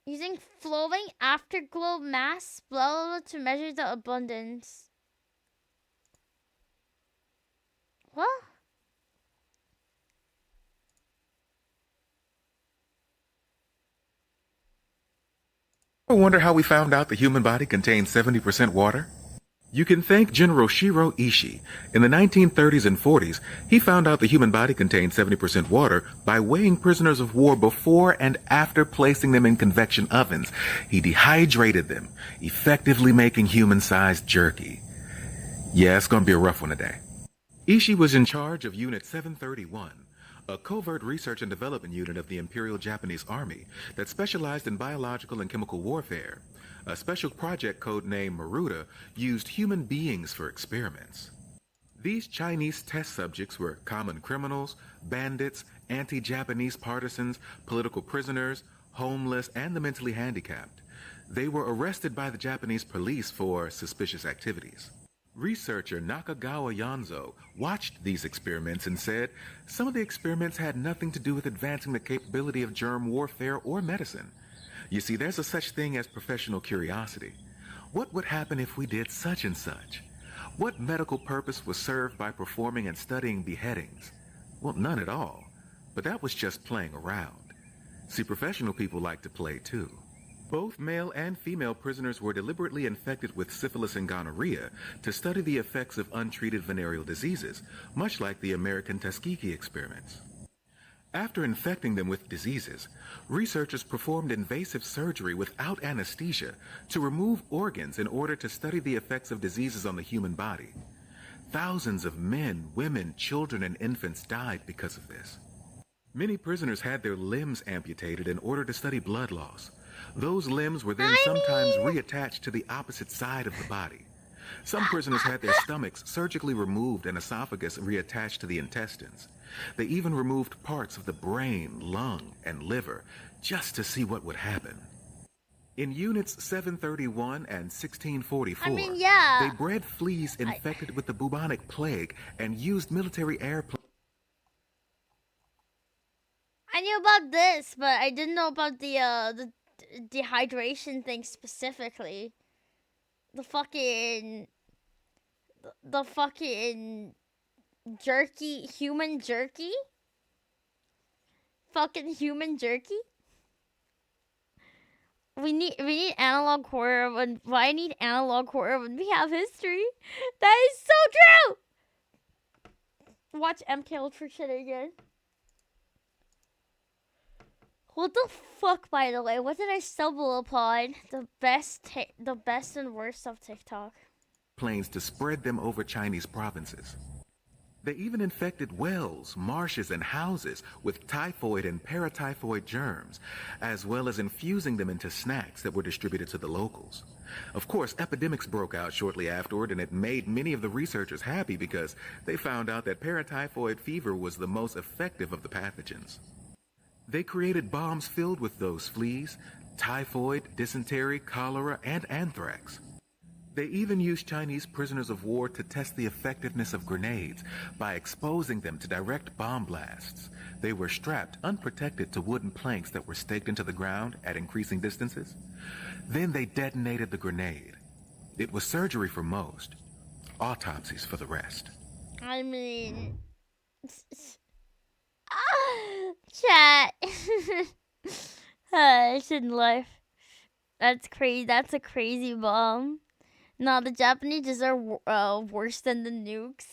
Using flowing afterglow mass blow to measure the abundance. What? I wonder how we found out the human body contains 70% water? You can thank General Shiro Ishii. In the 1930s and 40s, he found out the human body contained 70% water by weighing prisoners of war before and after placing them in convection ovens. He dehydrated them, effectively making human-sized jerky. Yeah, it's gonna be a rough one today. Ishii was in charge of Unit 731, a covert research and development unit of the Imperial Japanese Army that specialized in biological and chemical warfare. A special project codenamed Maruta used human beings for experiments. These Chinese test subjects were common criminals, bandits, anti-Japanese partisans, political prisoners, homeless, and the mentally handicapped. They were arrested by the Japanese police for suspicious activities. Researcher Nakagawa Yanzo watched these experiments and said some of the experiments had nothing to do with advancing the capability of germ warfare or medicine. You see, there's a such thing as professional curiosity. What would happen if we did such and such? What medical purpose was served by performing and studying beheadings? Well, none at all. But that was just playing around. See, professional people like to play too. Both male and female prisoners were deliberately infected with syphilis and gonorrhea to study the effects of untreated venereal diseases, much like the American Tuskegee experiments. After infecting them with diseases, researchers performed invasive surgery without anesthesia to remove organs in order to study the effects of diseases on the human body. Thousands of men, women, children, and infants died because of this. Many prisoners had their limbs amputated in order to study blood loss. Those limbs were then sometimes reattached to the opposite side of the body. Some prisoners had their stomachs surgically removed and esophagus reattached to the intestines. They even removed parts of the brain, lung, and liver just to see what would happen. In Units 731 and 1644, they bred fleas infected with the bubonic plague and used military airplanes. I knew about this, but I didn't know about the dehydration thing specifically. The fucking jerky, human jerky? Fucking human jerky? We need analog horror when I need analog horror when we have history. That is so true. Watch MK Ultra shit again. What the fuck, by the way? What did I stumble upon? The best and worst of TikTok. Planes to spread them over Chinese provinces. They even infected wells, marshes, and houses with typhoid and paratyphoid germs, as well as infusing them into snacks that were distributed to the locals. Of course, epidemics broke out shortly afterward, and it made many of the researchers happy because they found out that paratyphoid fever was the most effective of the pathogens. They created bombs filled with those fleas, typhoid, dysentery, cholera, and anthrax. They even used Chinese prisoners of war to test the effectiveness of grenades by exposing them to direct bomb blasts. They were strapped unprotected to wooden planks that were staked into the ground at increasing distances. Then they detonated the grenade. It was surgery for most, autopsies for the rest. I mean... Chat. I shouldn't laugh. That's crazy. That's a crazy bomb. No, the Japanese are worse than the nukes.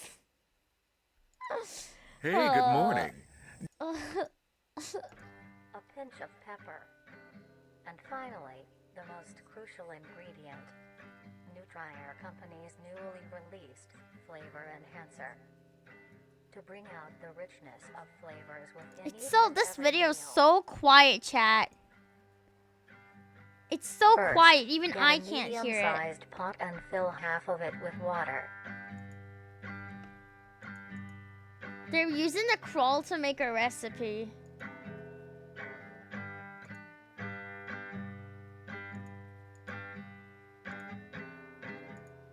Hey, good morning. A pinch of pepper. And finally, the most crucial ingredient, Nutrier Company's newly released flavor enhancer. To bring out the richness of flavors within this video is so quiet, chat. It's so quiet, even I can't hear it. Get a medium-sized pot and fill half of it with water. They're using the crawl to make a recipe.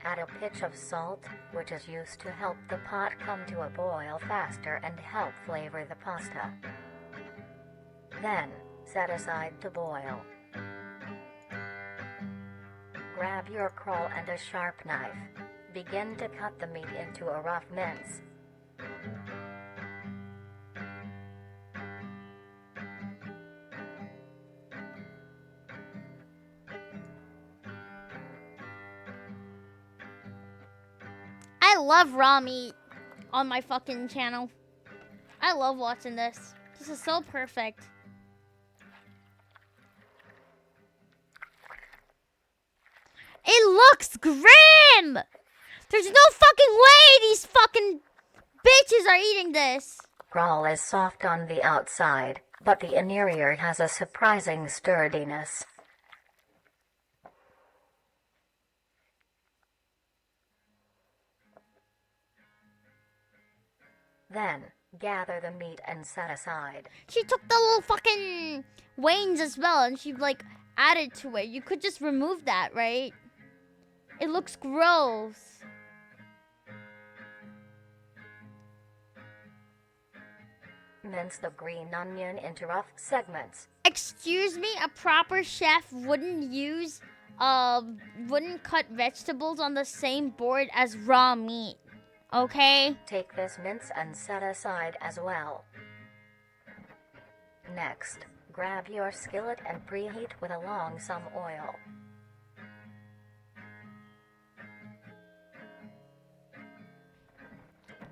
Add a pinch of salt, which is used to help the pot come to a boil faster and help flavor the pasta. Then, set aside to boil. Grab your crawl and a sharp knife. Begin to cut the meat into a rough mince. I love raw meat on my fucking channel. I love watching this. This is so perfect. It looks grim! There's no fucking way these fucking bitches are eating this. Crawl is soft on the outside, but the interior has a surprising sturdiness. Then, gather the meat and set aside. She took the little fucking veins as well and she like added to it. You could just remove that, right? It looks gross. Mince the green onion into rough segments. Excuse me, a proper chef wouldn't cut vegetables on the same board as raw meat. Okay? Take this mince and set aside as well. Next, grab your skillet and preheat with along some oil.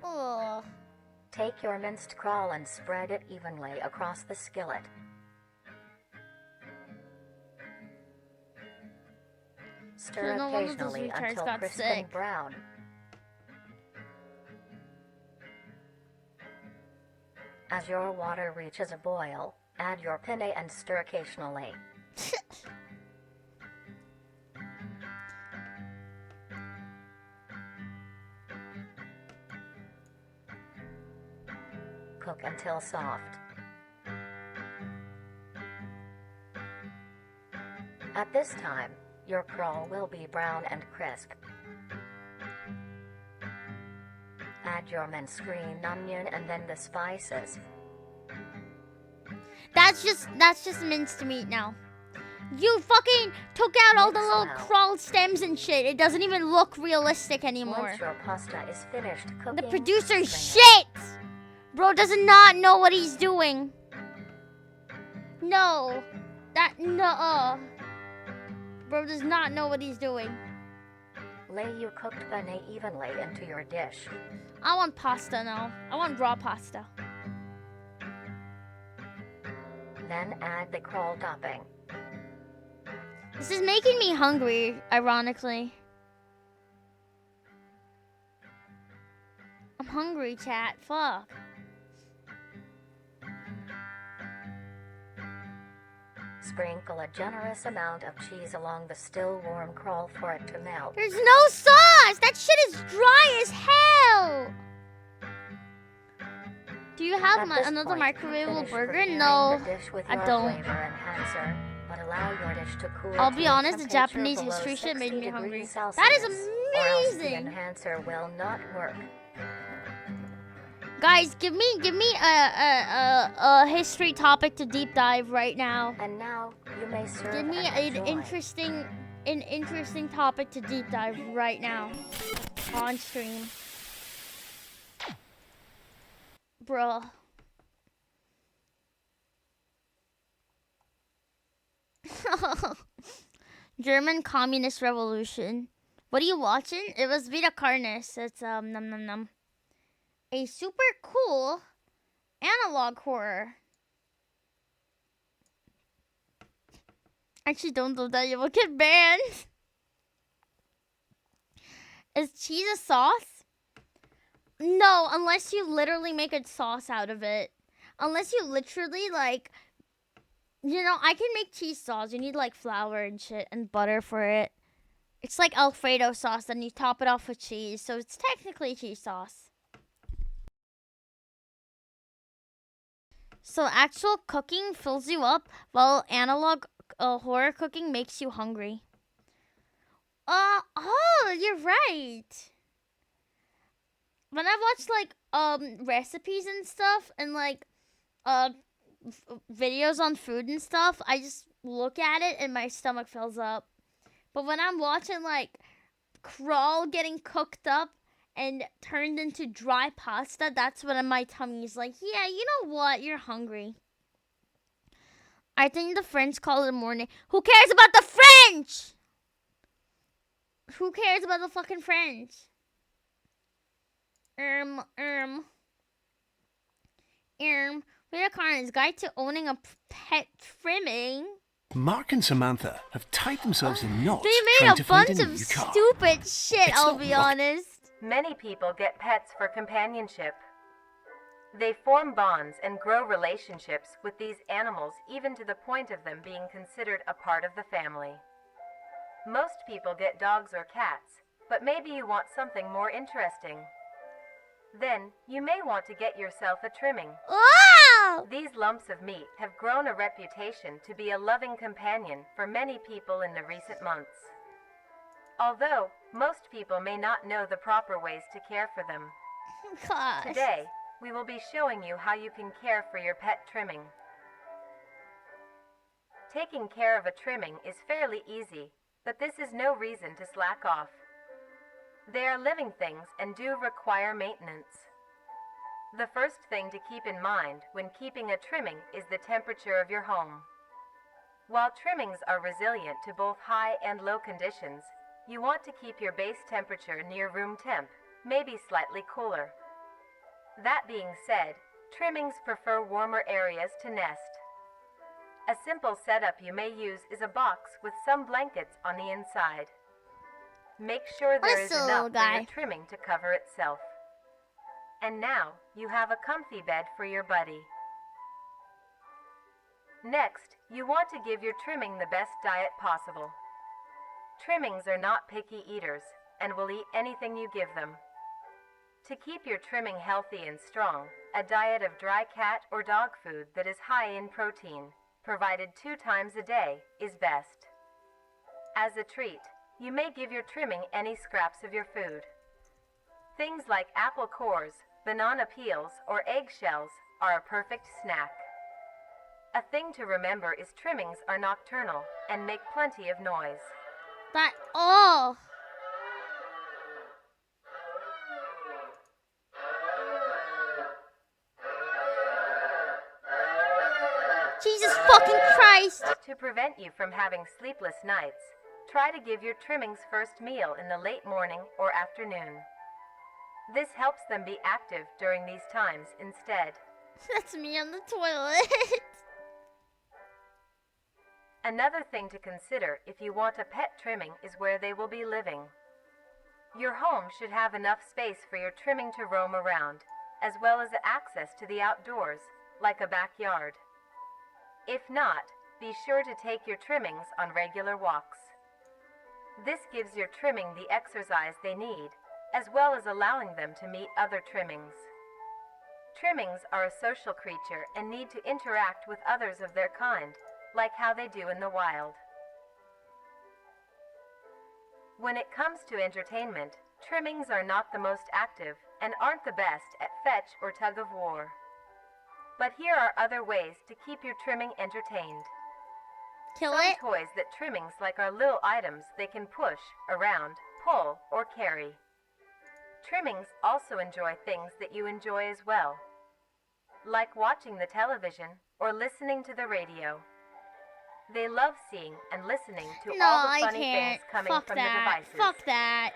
Ugh. Take your minced crawl and spread it evenly across the skillet. Stir No wonder those occasionally retards until got crisp sick. and brown. As your water reaches a boil, add your penne and stir occasionally. Cook until soft. At this time, your crawl will be brown and crisp. Add your minced green onion and then the spices. That's just minced meat now. You fucking took out all the little crawl stems and shit. It doesn't even look realistic anymore. Once your pasta is finished cooking, The producer shit! Bro does not know what he's doing. No. Bro does not know what he's doing. lay your cooked penne evenly into your dish. I want pasta now. I want raw pasta. Then add the crawl topping. This is making me hungry, ironically. I'm hungry, chat. Fuck. Sprinkle a generous amount of cheese along the still warm crawl for it to melt. There's no sauce! That shit is dry as hell! Do you have another microwavable burger? No, I don't. I'll be honest, the Japanese history shit made me hungry. That is amazing! Enhancer will not work. Guys, give me a history topic to deep dive right now. And now you may serve. Give me an interesting topic to deep dive right now on stream. Bruh. German Communist Revolution. What are you watching? It was Vita Carnis. It's num num num. A super cool analog horror. Actually, don't do that. You will get banned. Is cheese a sauce? No, unless you literally make a sauce out of it. Unless you literally, like, you know, I can make cheese sauce. You need, like, flour and shit and butter for it. It's like Alfredo sauce, and you top it off with cheese. So it's technically cheese sauce. So actual cooking fills you up, while analog horror cooking makes you hungry. Oh, you're right. When I watch like recipes and stuff and like videos on food and stuff, I just look at it and my stomach fills up. But when I'm watching like crawl getting cooked up and turned into dry pasta, that's when my tummy's like, yeah, you know what? You're hungry. I think the French call it morning. Who cares about the French? Who cares about the fucking French? um, Vita Carnis Guide to Owning a Pet Trimming. Mark and Samantha have tied themselves in knots They trying made to a find bunch a of new car. stupid shit, It's I'll not be rocket- honest. Many people get pets for companionship. They form bonds and grow relationships with these animals, even to the point of them being considered a part of the family. Most people get dogs or cats, but maybe you want something more interesting. Then, you may want to get yourself a trimming. Wow! These lumps of meat have grown a reputation to be a loving companion for many people in the recent months. Although, most people may not know the proper ways to care for them. Gosh. Today, we will be showing you how you can care for your pet trimming. Taking care of a trimming is fairly easy, but this is no reason to slack off. They are living things and do require maintenance. The first thing to keep in mind when keeping a trimming is the temperature of your home. While trimmings are resilient to both high and low conditions, you want to keep your base temperature near room temp, maybe slightly cooler. That being said, trimmings prefer warmer areas to nest. A simple setup you may use is a box with some blankets on the inside. Make sure there is enough for your trimming to cover itself. And now, you have a comfy bed for your buddy. Next, you want to give your trimming the best diet possible. Trimmings are not picky eaters, and will eat anything you give them. To keep your trimming healthy and strong, a diet of dry cat or dog food that is high in protein, provided 2 times a day, is best. As a treat, you may give your trimming any scraps of your food. Things like apple cores, banana peels, or eggshells are a perfect snack. A thing to remember is trimmings are nocturnal and make plenty of noise. Oh! Jesus fucking Christ! To prevent you from having sleepless nights, try to give your trimmings first meal in the late morning or afternoon. This helps them be active during these times instead. That's me on the toilet. Another thing to consider if you want a pet trimming is where they will be living. Your home should have enough space for your trimming to roam around, as well as access to the outdoors, like a backyard. If not, be sure to take your trimmings on regular walks. This gives your trimming the exercise they need, as well as allowing them to meet other trimmings. Trimmings are a social creature and need to interact with others of their kind, like how they do in the wild. When it comes to entertainment, trimmings are not the most active and aren't the best at fetch or tug of war. But here are other ways to keep your trimming entertained. Kill Some it? toys that trimmings like are little items they can push, around, pull, or carry. Trimmings also enjoy things that you enjoy as well, like watching the television or listening to the radio. They love seeing and listening to all the funny things coming from the devices. Fuck that.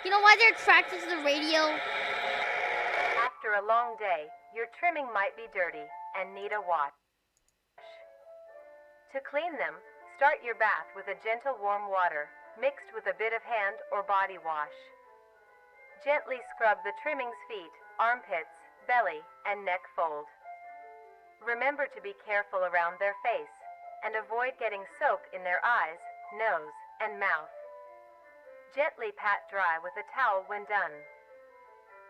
You know why they're attracted to the radio? After a long day, your trimming might be dirty and need a wash. To clean them, start your bath with a gentle warm water mixed with a bit of hand or body wash. Gently scrub the trimming's feet, armpits, belly, and neck fold. Remember to be careful around their face and avoid getting soap in their eyes, nose, and mouth. Gently pat dry with a towel when done.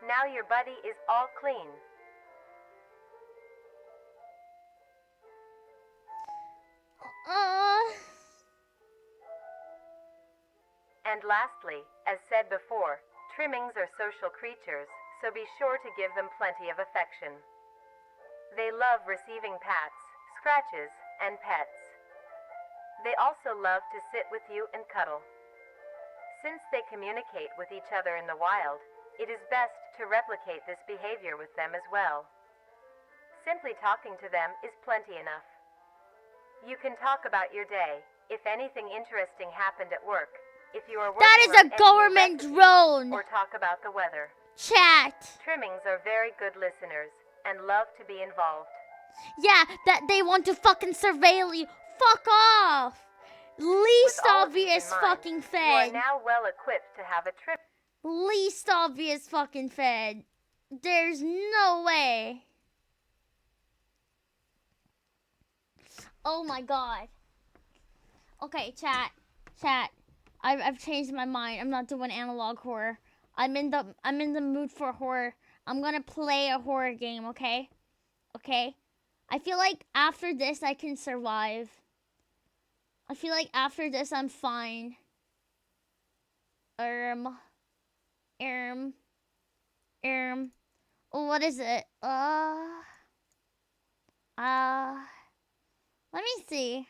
Now your buddy is all clean. And lastly, as said before, trimmings are social creatures, so be sure to give them plenty of affection. They love receiving pats, scratches, and pets. They also love to sit with you and cuddle. Since they communicate with each other in the wild, it is best to replicate this behavior with them as well. Simply talking to them is plenty enough. You can talk about your day, if anything interesting happened at work, If you are That working is on a any government recipes drone. or talk about the weather. Chat. Trimmings are very good listeners and love to be involved. Yeah, that they want to fucking surveil you. Fuck off. Least With all of these in obvious mind, fucking you fed. are now well equipped to have a trip. Least obvious fucking fed. There's no way. Oh my god. Okay, chat. I've changed my mind. I'm not doing analog horror. I'm in the mood for horror. I'm gonna play a horror game, okay? Okay? I feel like after this I can survive. I feel like after this I'm fine. What is it? Let me see.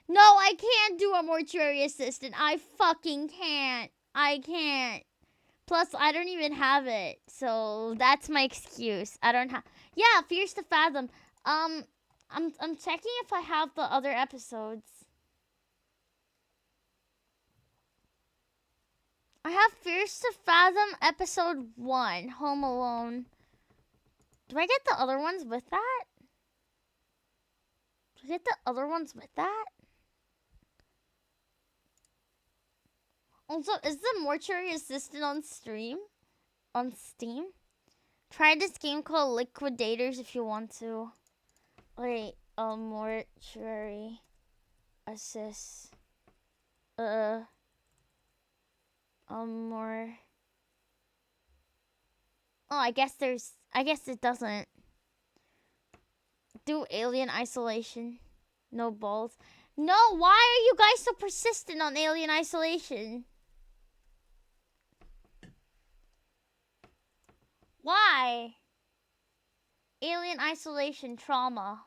No, I can't do a mortuary assistant. I fucking can't. I can't. Plus, I don't even have it. So that's my excuse. I don't have. Yeah, Fierce to Fathom. I'm checking if I have the other episodes. I have Fierce to Fathom episode 1, Home Alone. Do I get the other ones with that? Do I get the other ones with that? Also, is the mortuary assistant on stream? On Steam? Try this game called Liquidators if you want to. Wait, a mortuary assist. More. Oh, I guess it doesn't. Do Alien Isolation. No balls. No, why are you guys so persistent on Alien Isolation? Why? Alien Isolation Trauma.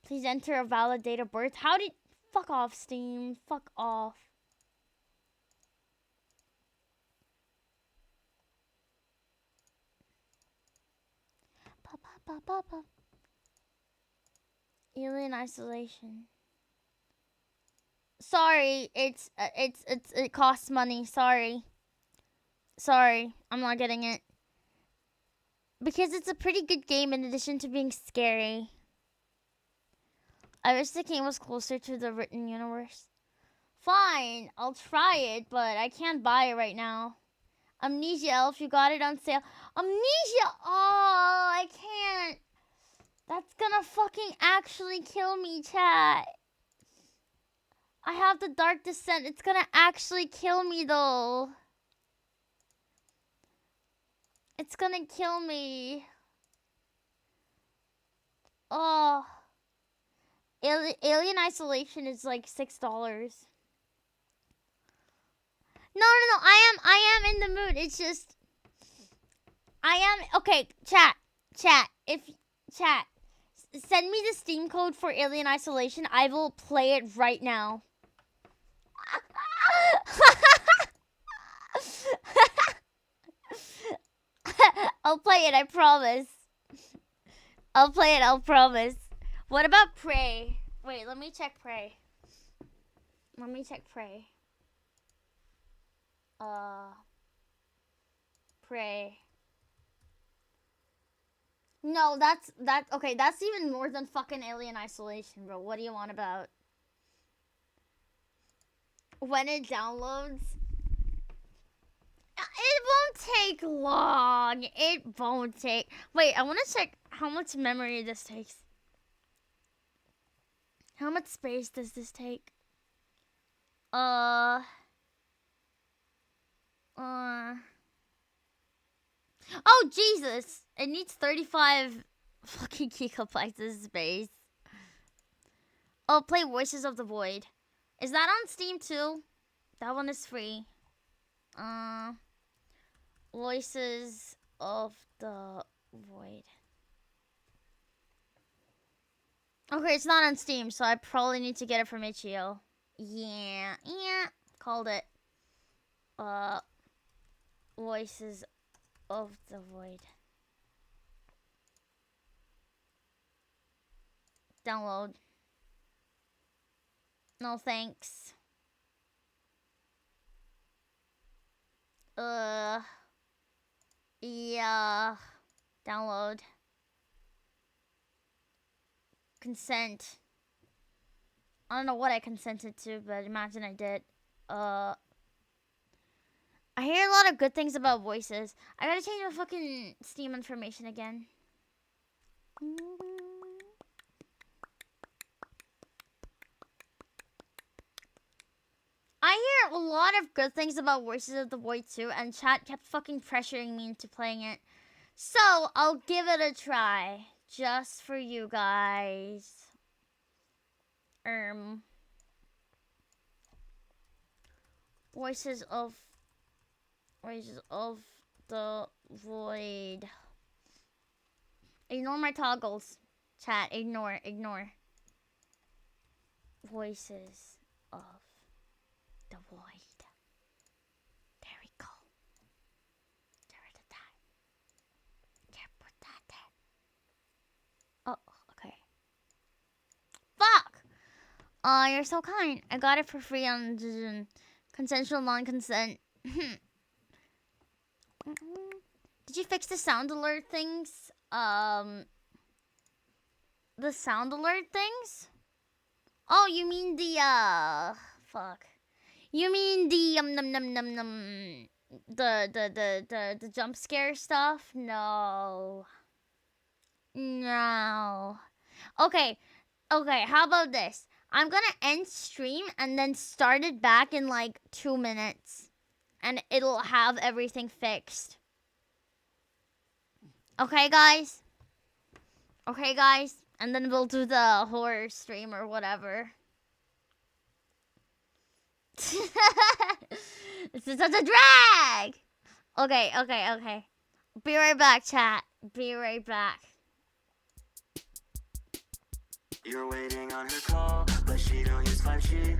Please enter a valid date of birth. How did... Fuck off, Steam. Fuck off. Alien Isolation. Sorry, it costs money. Sorry, I'm not getting it because it's a pretty good game in addition to being scary. I wish the game was closer to the written universe. Fine, I'll try it, but I can't buy it right now. Amnesia Elf, you got it on sale. Amnesia! Oh, I can't. That's gonna fucking actually kill me, chat. I have the Dark Descent. It's gonna actually kill me, though. It's gonna kill me. Oh. Alien Isolation is like $6. No. I am in the mood. It's just... Okay, chat. Send me the Steam code for Alien Isolation. I will play it right now. I'll play it, I promise. I'll promise. What about Prey? Wait, let me check Prey. Prey. No, okay, that's even more than fucking Alien Isolation, bro. What do you want about? When it downloads, it won't take long. It won't take. Wait, I want to check how much memory this takes. How much space does this take? Oh, Jesus. It needs 35 fucking gigabytes of space. Oh, play Voices of the Void. Is that on Steam too? That one is free. Voices of the Void. Okay, it's not on Steam, so I probably need to get it from itch.io. Yeah. Called it. Voices of the Void. Download. No thanks. Yeah. Download. Consent. I don't know what I consented to, but imagine I did. I hear a lot of good things about voices. I gotta change my fucking Steam information again. I hear a lot of good things about Voices of the Void 2, and chat kept fucking pressuring me into playing it. So, I'll give it a try. Just for you guys. Voices of the Void. Ignore my toggles. Chat, ignore. Voices of the Void. There we go. Get rid of that. Can't put that there. Oh, okay. Fuck! You're so kind. I got it for free on consensual non-consent. Did you fix the sound alert things? The sound alert things? Oh, you mean the fuck. You mean the the jump scare stuff? No. Okay, how about this? I'm gonna end stream and then start it back in like 2 minutes. And it'll have everything fixed. Okay, guys? And then we'll do the horror stream or whatever. This is such a drag! Okay. Be right back, chat. Be right back. You're waiting on her call, but she don't use 5G.